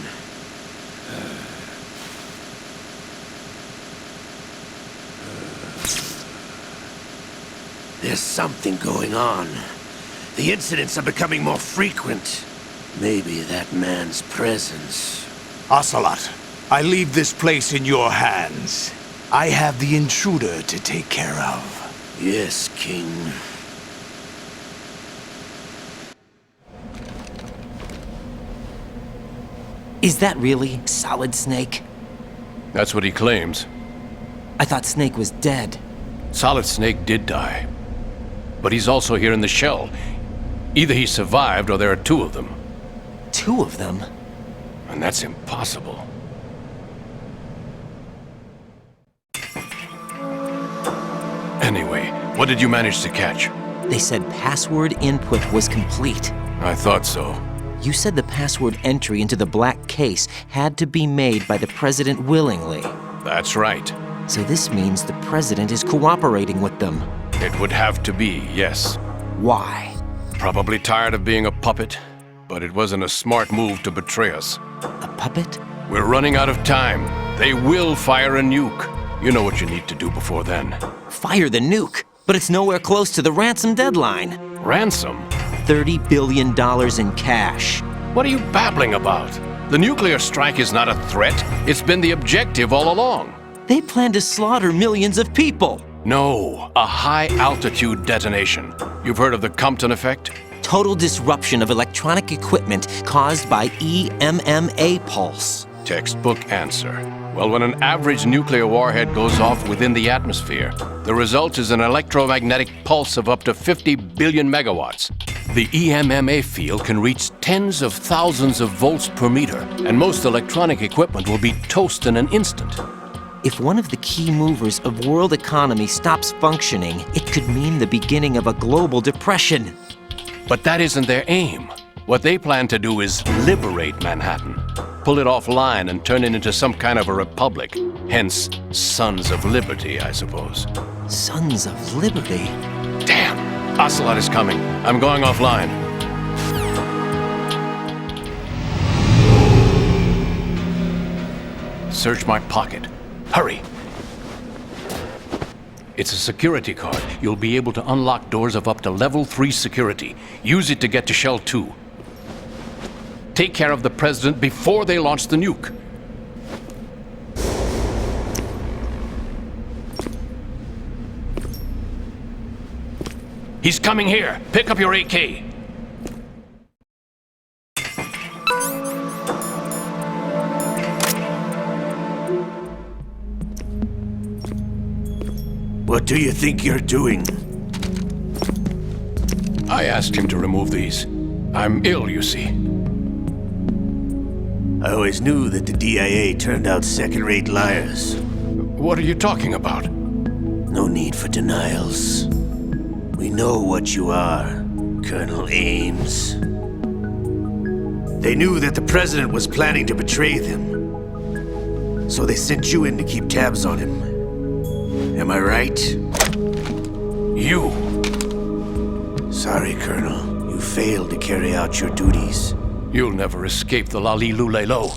There's something going on. The incidents are becoming more frequent. Maybe that man's presence. Ocelot, I leave this place in your hands. I have the intruder to take care of. Yes, King. Is that really Solid Snake? That's what he claims. I thought Snake was dead. Solid Snake did die. But he's also here in the shell. Either he survived or there are two of them. Two of them? And that's impossible. Anyway, what did you manage to catch? They said password input was complete. I thought so. You said the password entry into the black case had to be made by the President willingly. That's right. So this means the President is cooperating with them. It would have to be, yes. Why? Probably tired of being a puppet, but it wasn't a smart move to betray us. A puppet? We're running out of time. They will fire a nuke. You know what you need to do before then. Fire the nuke? But it's nowhere close to the ransom deadline. Ransom? $30 billion in cash. What are you babbling about? The nuclear strike is not a threat. It's been the objective all along. They plan to slaughter millions of people. No, a high-altitude detonation. You've heard of the Compton effect? Total disruption of electronic equipment caused by EMMA pulse. Textbook answer. Well, when an average nuclear warhead goes off within the atmosphere, the result is an electromagnetic pulse of up to 50 billion megawatts. The EMMA field can reach tens of thousands of volts per meter, and most electronic equipment will be toast in an instant. If one of the key movers of world economy stops functioning, it could mean the beginning of a global depression. But that isn't their aim. What they plan to do is liberate Manhattan, pull it offline and turn it into some kind of a republic. Hence, Sons of Liberty, I suppose. Sons of Liberty? Damn! Ocelot is coming. I'm going offline. Search my pocket. Hurry! It's a security card. You'll be able to unlock doors of up to level 3 security. Use it to get to Shell 2. Take care of the President before they launch the nuke. He's coming here. Pick up your AK. What do you think you're doing? I asked him to remove these. I'm ill, you see. I always knew that the DIA turned out second-rate liars. What are you talking about? No need for denials. We know what you are, Colonel Ames. They knew that the President was planning to betray them. So they sent you in to keep tabs on him. Am I right? You! Sorry, Colonel. You failed to carry out your duties. You'll never escape the Lali Lulelo.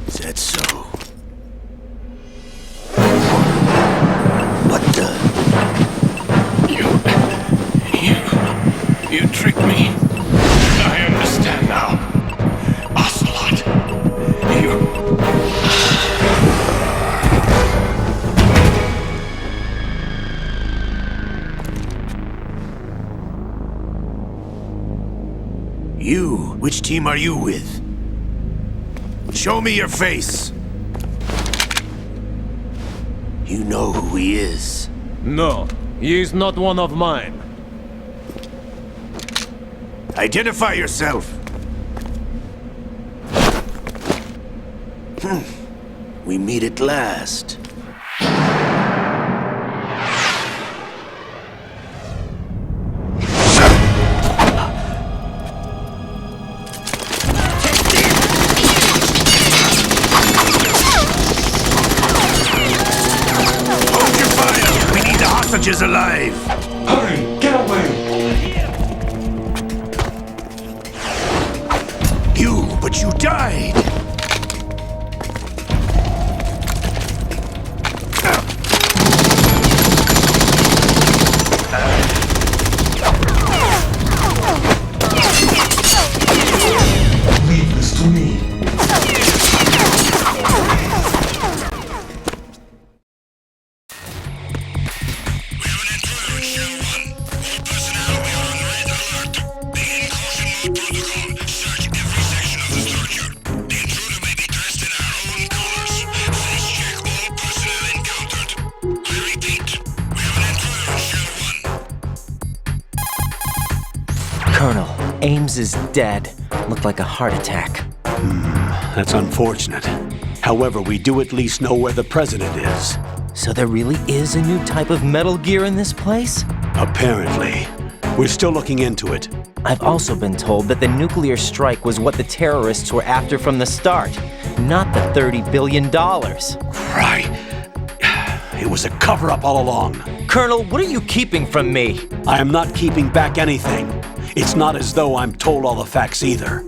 Is that so? What the? You tricked me. I understand now. Ocelot. You? Which team are you with? Show me your face! You know who he is. No, he is not one of mine. Identify yourself! We meet at last. Is alive! Hurry! Get away! But you died! Leave this to me. Colonel, Ames is dead. Looked like a heart attack. That's unfortunate. However, we do at least know where the President is. So there really is a new type of Metal Gear in this place? Apparently. We're still looking into it. I've also been told that the nuclear strike was what the terrorists were after from the start, not the $30 billion. Right. It was a cover-up all along. Colonel, what are you keeping from me? I am not keeping back anything. It's not as though I'm told all the facts either.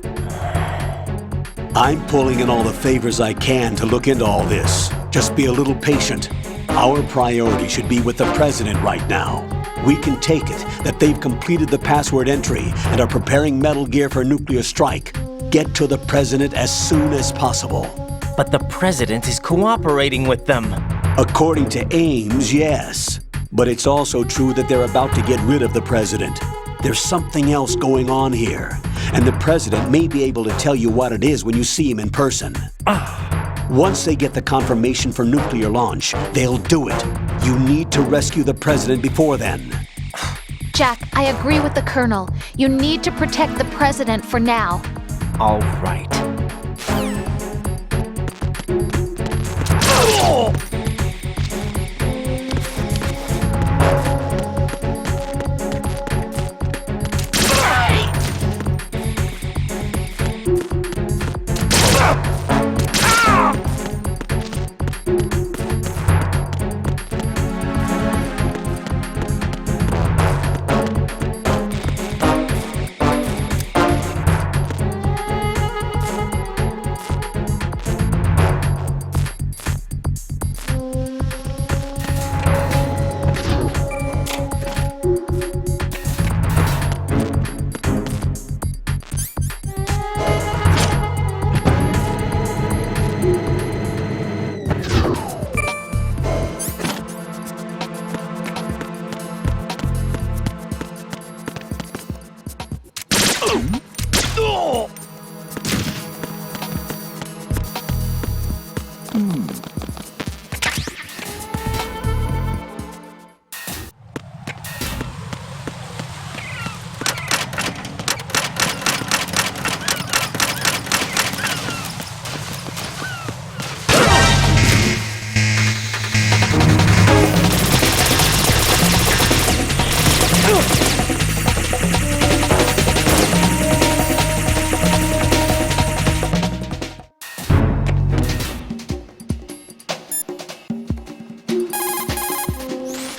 I'm pulling in all the favors I can to look into all this. Just be a little patient. Our priority should be with the President right now. We can take it that they've completed the password entry and are preparing Metal Gear for nuclear strike. Get to the President as soon as possible. But the President is cooperating with them. According to Ames, yes. But it's also true that they're about to get rid of the President. There's something else going on here, and the President may be able to tell you what it is when you see him in person. Once they get the confirmation for nuclear launch, they'll do it. You need to rescue the president before then. Jack, I agree with the Colonel. You need to protect the president for now. All right.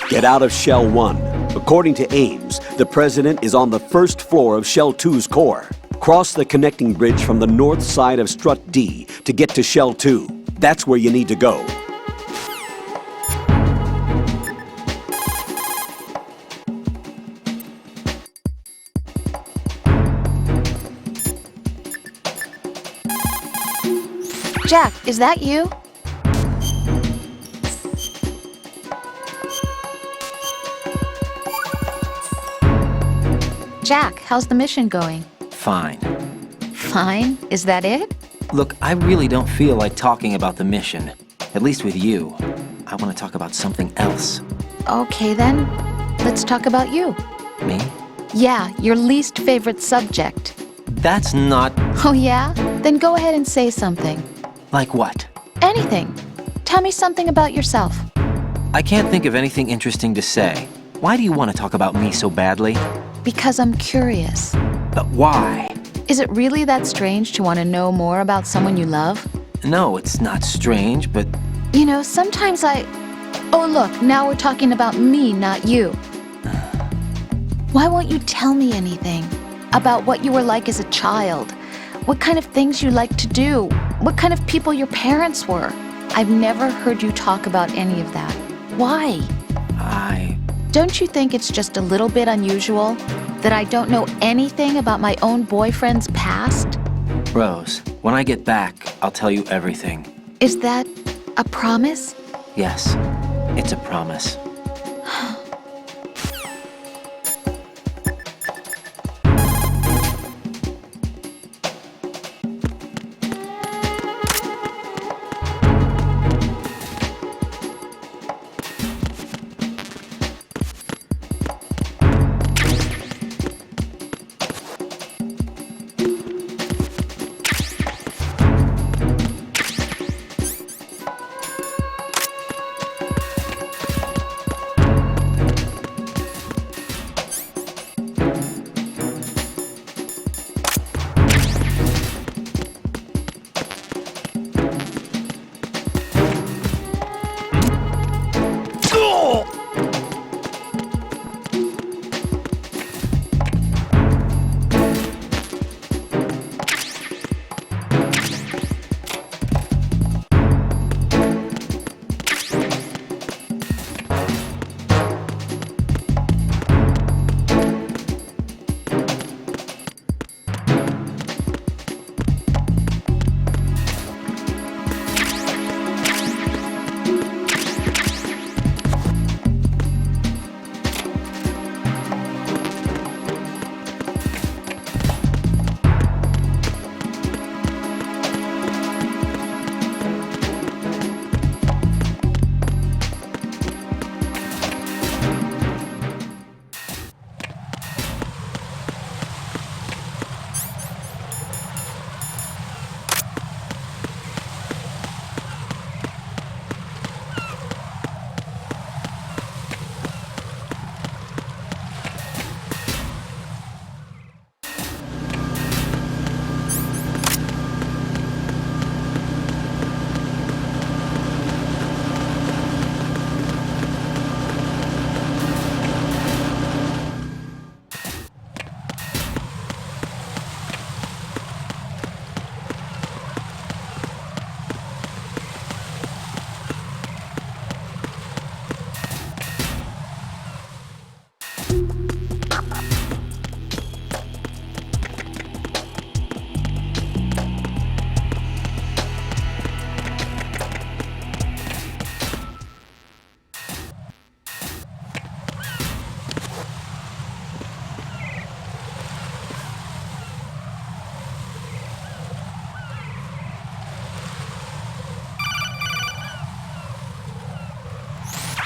Get out of Shell 1. According to Ames, the president is on the first floor of Shell 2's core. Cross the connecting bridge from the north side of Strut D to get to Shell 2. That's where you need to go. Jack, is that you? Jack, how's the mission going? Fine. Fine? Is that it? Look, I really don't feel like talking about the mission. At least with you. I want to talk about something else. Okay then, let's talk about you. Me? Yeah, your least favorite subject. That's not... Oh yeah? Then go ahead and say something. Like what? Anything. Tell me something about yourself. I can't think of anything interesting to say. Why do you want to talk about me so badly? Because I'm curious. But why? Is it really that strange to want to know more about someone you love? No, it's not strange, but... You know, sometimes Oh look, now we're talking about me, not you. Why won't you tell me anything? About what you were like as a child? What kind of things you like to do? What kind of people your parents were? I've never heard you talk about any of that. Why? Don't you think it's just a little bit unusual that I don't know anything about my own boyfriend's past? Rose, when I get back, I'll tell you everything. Is that a promise? Yes, it's a promise.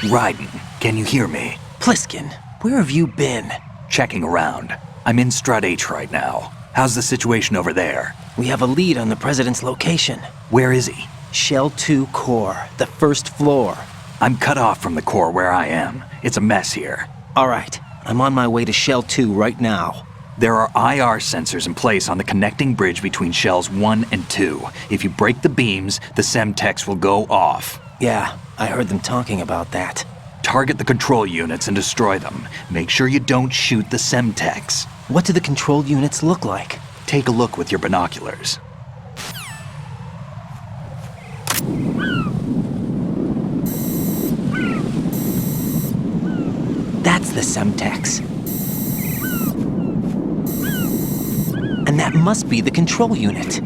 Raiden, can you hear me? Pliskin, where have you been? Checking around. I'm in Strut H right now. How's the situation over there? We have a lead on the President's location. Where is he? Shell 2 core, the first floor. I'm cut off from the core where I am. It's a mess here. All right, I'm on my way to Shell 2 right now. There are IR sensors in place on the connecting bridge between Shells 1 and 2. If you break the beams, the Semtex will go off. Yeah, I heard them talking about that. Target the control units and destroy them. Make sure you don't shoot the Semtex. What do the control units look like? Take a look with your binoculars. That's the Semtex. And that must be the control unit.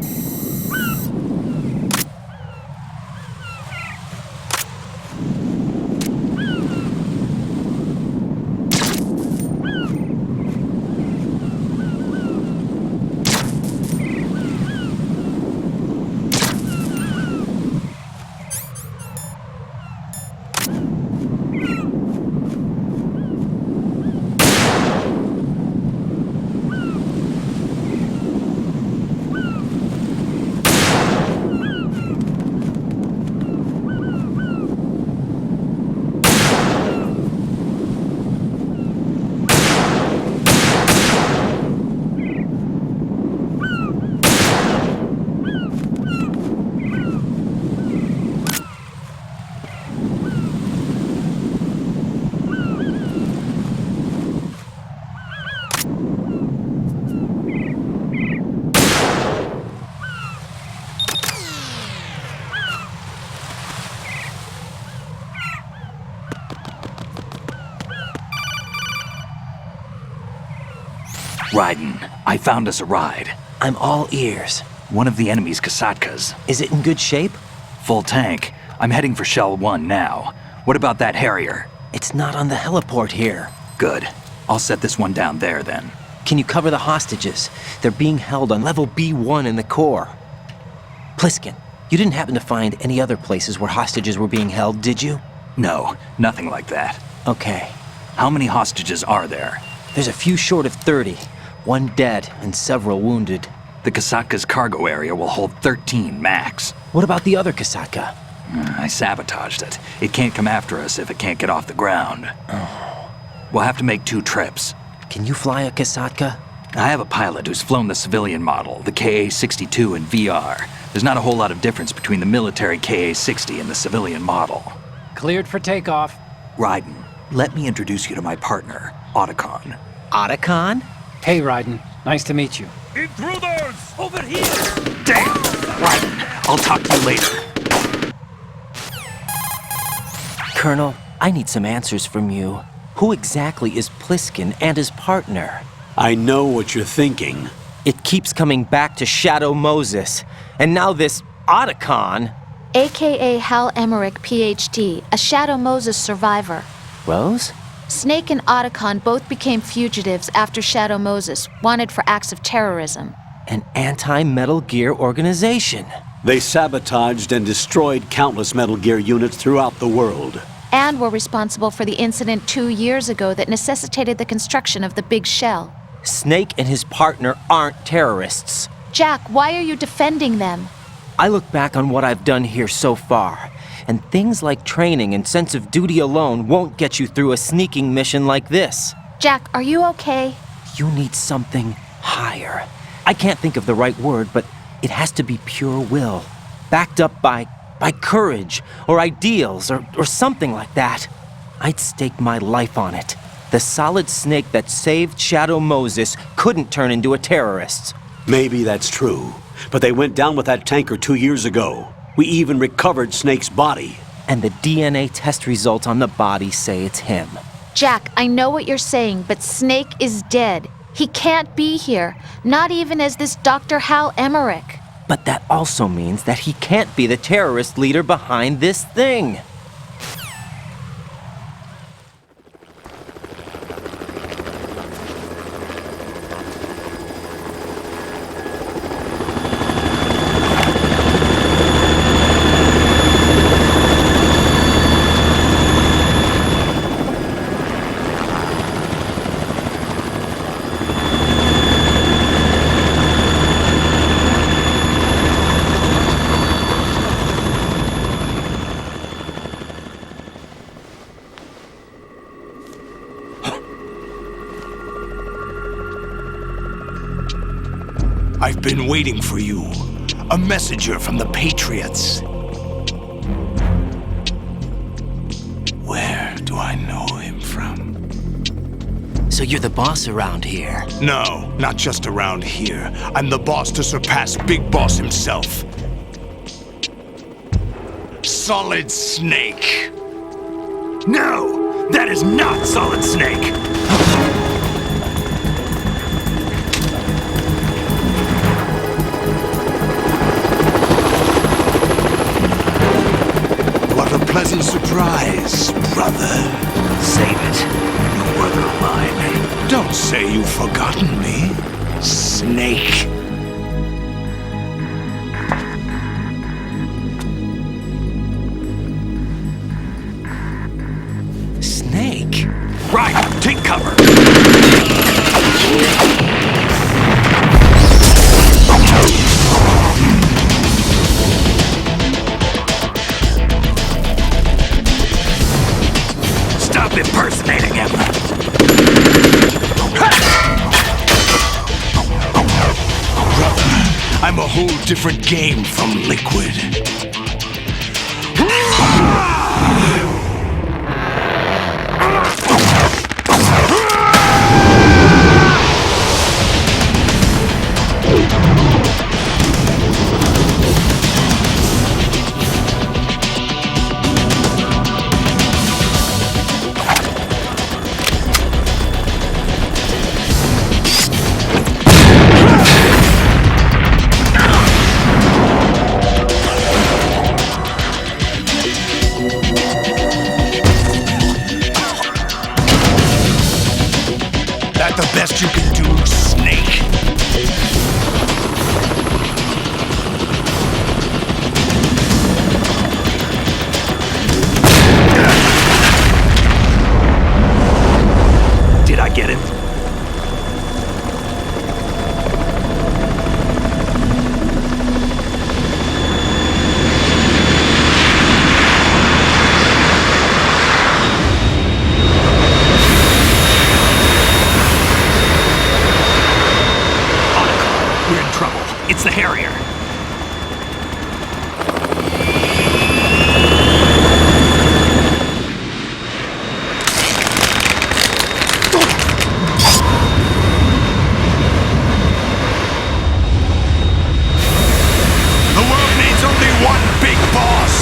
Raiden, I found us a ride. I'm all ears. One of the enemy's Kasatkas. Is it in good shape? Full tank. I'm heading for Shell 1 now. What about that Harrier? It's not on the heliport here. Good. I'll set this one down there then. Can you cover the hostages? They're being held on level B1 in the core. Pliskin, you didn't happen to find any other places where hostages were being held, did you? No, nothing like that. Okay. How many hostages are there? There's a few short of 30. One dead and several wounded. The Kasatka's cargo area will hold 13 max. What about the other Kasatka? I sabotaged it. It can't come after us if it can't get off the ground. Oh. We'll have to make 2 trips. Can you fly a Kasatka? I have a pilot who's flown the civilian model, the KA-62 in VR. There's not a whole lot of difference between the military KA-60 and the civilian model. Cleared for takeoff. Raiden, let me introduce you to my partner, Otacon. Otacon? Hey, Raiden. Nice to meet you. Intruders! Over here! Damn! Raiden, I'll talk to you later. Colonel, I need some answers from you. Who exactly is Pliskin and his partner? I know what you're thinking. It keeps coming back to Shadow Moses. And now this Otacon. AKA Hal Emmerich, PhD, a Shadow Moses survivor. Rose? Snake and Otacon both became fugitives after Shadow Moses, wanted for acts of terrorism. An anti-Metal Gear organization. They sabotaged and destroyed countless Metal Gear units throughout the world. And were responsible for the incident 2 years ago that necessitated the construction of the Big Shell. Snake and his partner aren't terrorists. Jack, why are you defending them? I look back on what I've done here so far, and things like training and sense of duty alone won't get you through a sneaking mission like this. Jack, are you okay? You need something higher. I can't think of the right word, but it has to be pure will, backed up by courage or ideals or something like that. I'd stake my life on it. The solid snake that saved Shadow Moses couldn't turn into a terrorist. Maybe that's true, but they went down with that tanker 2 years ago. We even recovered Snake's body. And the DNA test results on the body say it's him. Jack, I know what you're saying, but Snake is dead. He can't be here, not even as this Dr. Hal Emmerich. But that also means that he can't be the terrorist leader behind this thing. I've been waiting for you. A messenger from the Patriots. Where do I know him from? So you're the boss around here? No, not just around here. I'm the boss to surpass Big Boss himself. Solid Snake. No, that is not Solid Snake. What a pleasant surprise, brother. Save it. You brother of mine. Don't say you've forgotten me, Snake. Snake? Right, take cover. Stop impersonating him. Brother, I'm a whole different game from Liquid. That the best you can do, Snake? Did I get it? We're in trouble. It's the Harrier. The world needs only one big boss.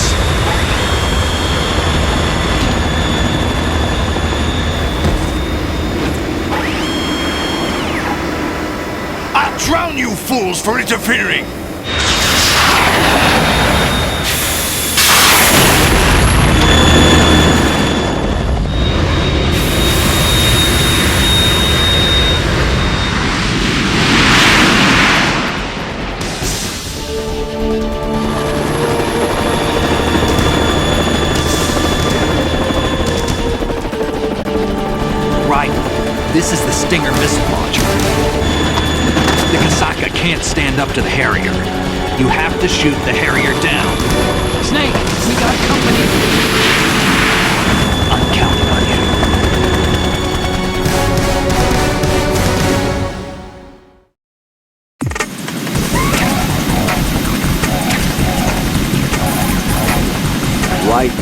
I'll drown you fools for interfering. Right. This is the Stinger missile launcher. The Kasaka can't stand up to the Harrier. You have to shoot the Harrier down. Snake, we got company. I'm counting on you. Right.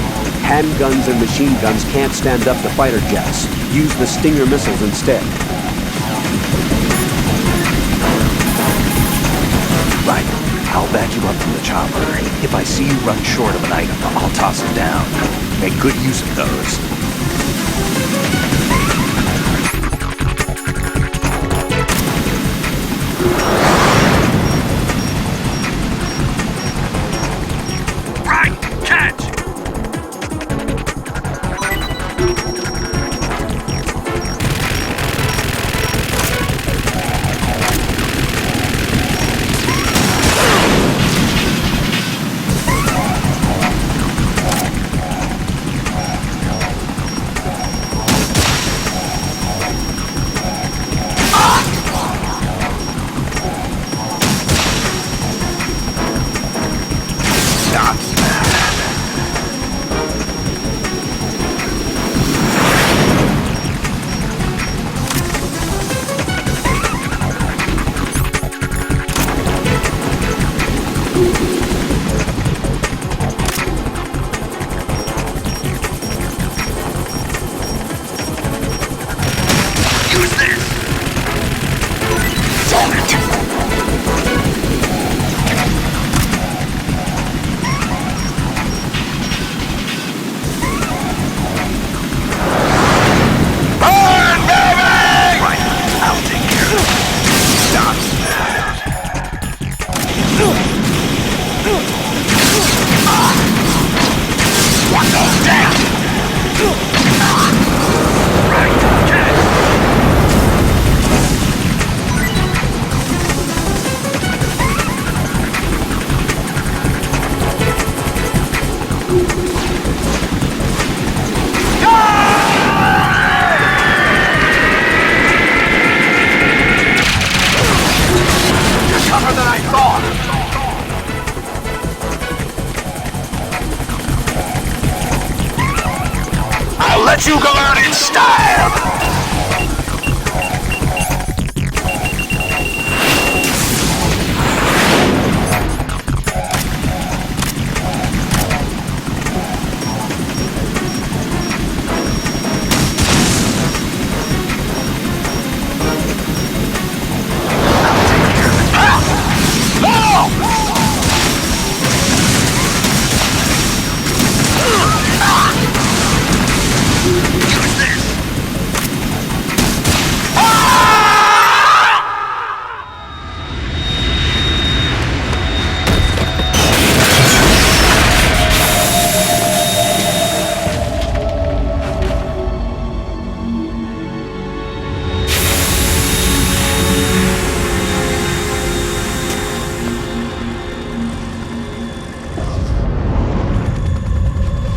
Handguns and machine guns can't stand up to fighter jets. Use the Stinger missiles instead. Right. I'll back you up from the chopper. If I see you run short of an item, I'll toss it down. Make good use of those. Right, catch! you go out in style!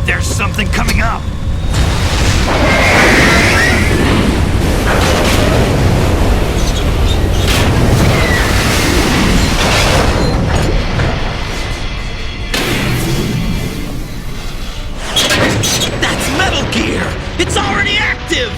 There's something coming up! That's Metal Gear! It's already active!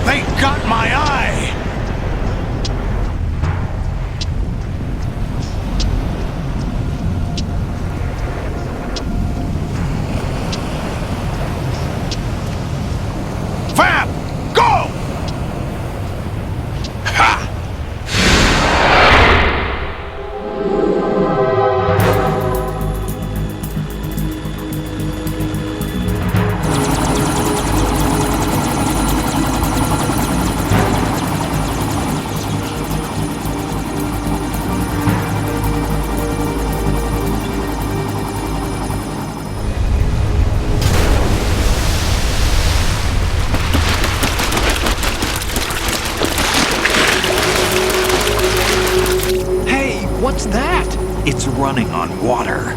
They got my eye! Fab! Go! Ha! Hey, what's that? It's running on water.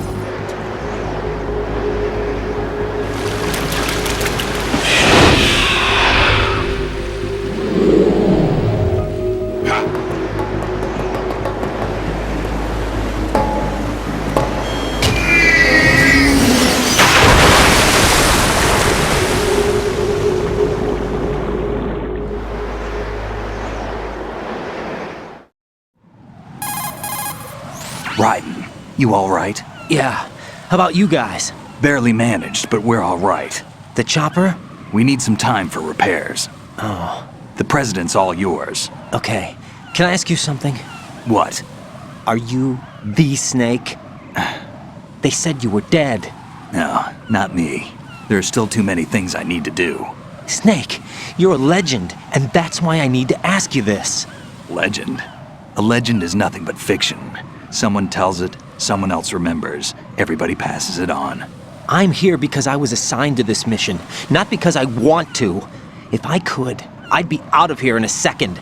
Raiden, you all right? Yeah. How about you guys? Barely managed, but we're all right. The chopper? We need some time for repairs. Oh. The president's all yours. Okay. Can I ask you something? What? Are you the Snake? They said you were dead. No, not me. There are still too many things I need to do. Snake, you're a legend, and that's why I need to ask you this. Legend? A legend is nothing but fiction. Someone tells it, someone else remembers. Everybody passes it on. I'm here because I was assigned to this mission, not because I want to. If I could, I'd be out of here in a second.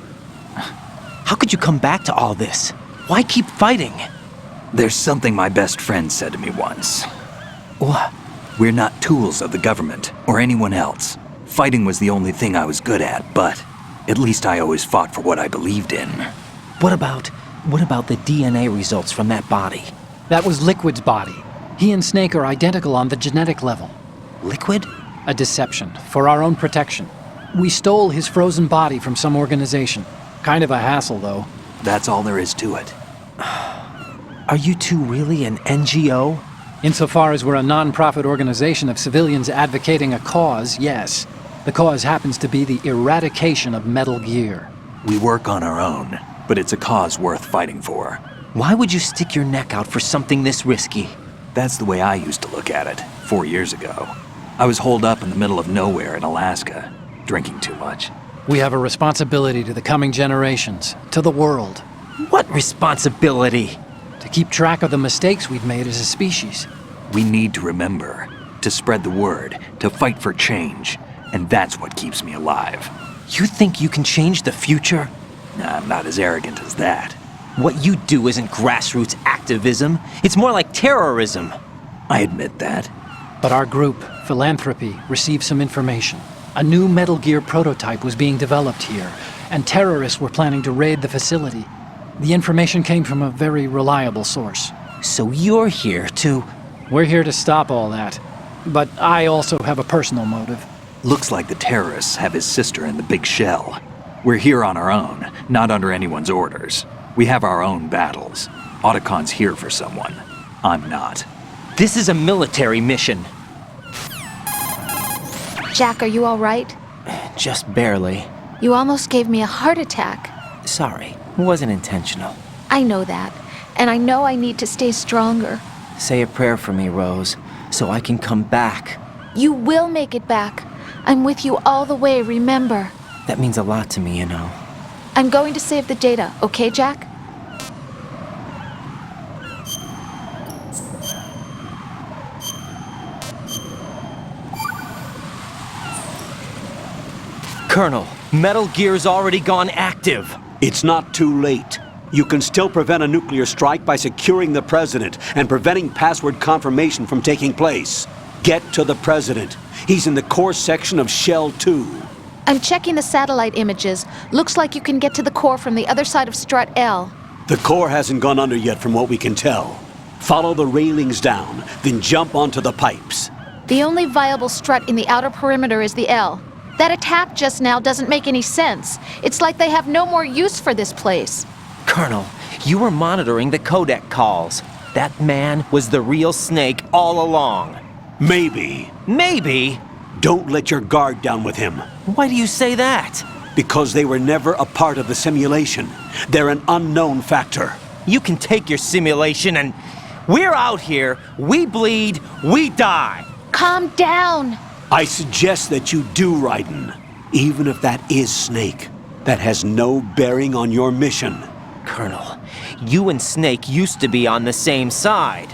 How could you come back to all this? Why keep fighting? There's something my best friend said to me once. What? We're not tools of the government or anyone else. Fighting was the only thing I was good at, but at least I always fought for what I believed in. What about the DNA results from that body? That was Liquid's body. He and Snake are identical on the genetic level. Liquid? A deception, for our own protection. We stole his frozen body from some organization. Kind of a hassle, though. That's all there is to it. Are you two really an NGO? Insofar as we're a non-profit organization of civilians advocating a cause, yes. The cause happens to be the eradication of Metal Gear. We work on our own, but it's a cause worth fighting for. Why would you stick your neck out for something this risky? That's the way I used to look at it 4 years ago. I was holed up in the middle of nowhere in Alaska, drinking too much. We have a responsibility to the coming generations, to the world. What responsibility? To keep track of the mistakes we've made as a species. We need to remember, to spread the word, to fight for change, and that's what keeps me alive. You think you can change the future? Nah, I'm not as arrogant as that. What you do isn't grassroots activism. It's more like terrorism. I admit that. But our group, Philanthropy, received some information. A new Metal Gear prototype was being developed here, and terrorists were planning to raid the facility. The information came from a very reliable source. So you're here to... We're here to stop all that. But I also have a personal motive. Looks like the terrorists have his sister in the big shell. We're here on our own, not under anyone's orders. We have our own battles. Otacon's here for someone. I'm not. This is a military mission. Jack, are you all right? Just barely. You almost gave me a heart attack. Sorry, it wasn't intentional. I know that, and I know I need to stay stronger. Say a prayer for me, Rose, so I can come back. You will make it back. I'm with you all the way, remember. That means a lot to me, you know. I'm going to save the data, okay, Jack? Colonel, Metal Gear's already gone active. It's not too late. You can still prevent a nuclear strike by securing the President and preventing password confirmation from taking place. Get to the President. He's in the core section of Shell 2. I'm checking the satellite images. Looks like you can get to the core from the other side of Strut L. The core hasn't gone under yet from what we can tell. Follow the railings down, then jump onto the pipes. The only viable strut in the outer perimeter is the L. That attack just now doesn't make any sense. It's like they have no more use for this place. Colonel, you were monitoring the codec calls. That man was the real Snake all along. Maybe. Maybe? Don't let your guard down with him. Why do you say that? Because they were never a part of the simulation. They're an unknown factor. You can take your simulation and... We're out here, we bleed, we die. Calm down. I suggest that you do, Raiden. Even if that is Snake, that has no bearing on your mission. Colonel, you and Snake used to be on the same side.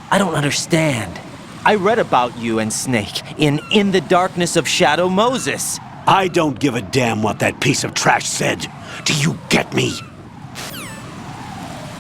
I don't understand. I read about you and Snake in the Darkness of Shadow Moses. I don't give a damn what that piece of trash said. Do you get me?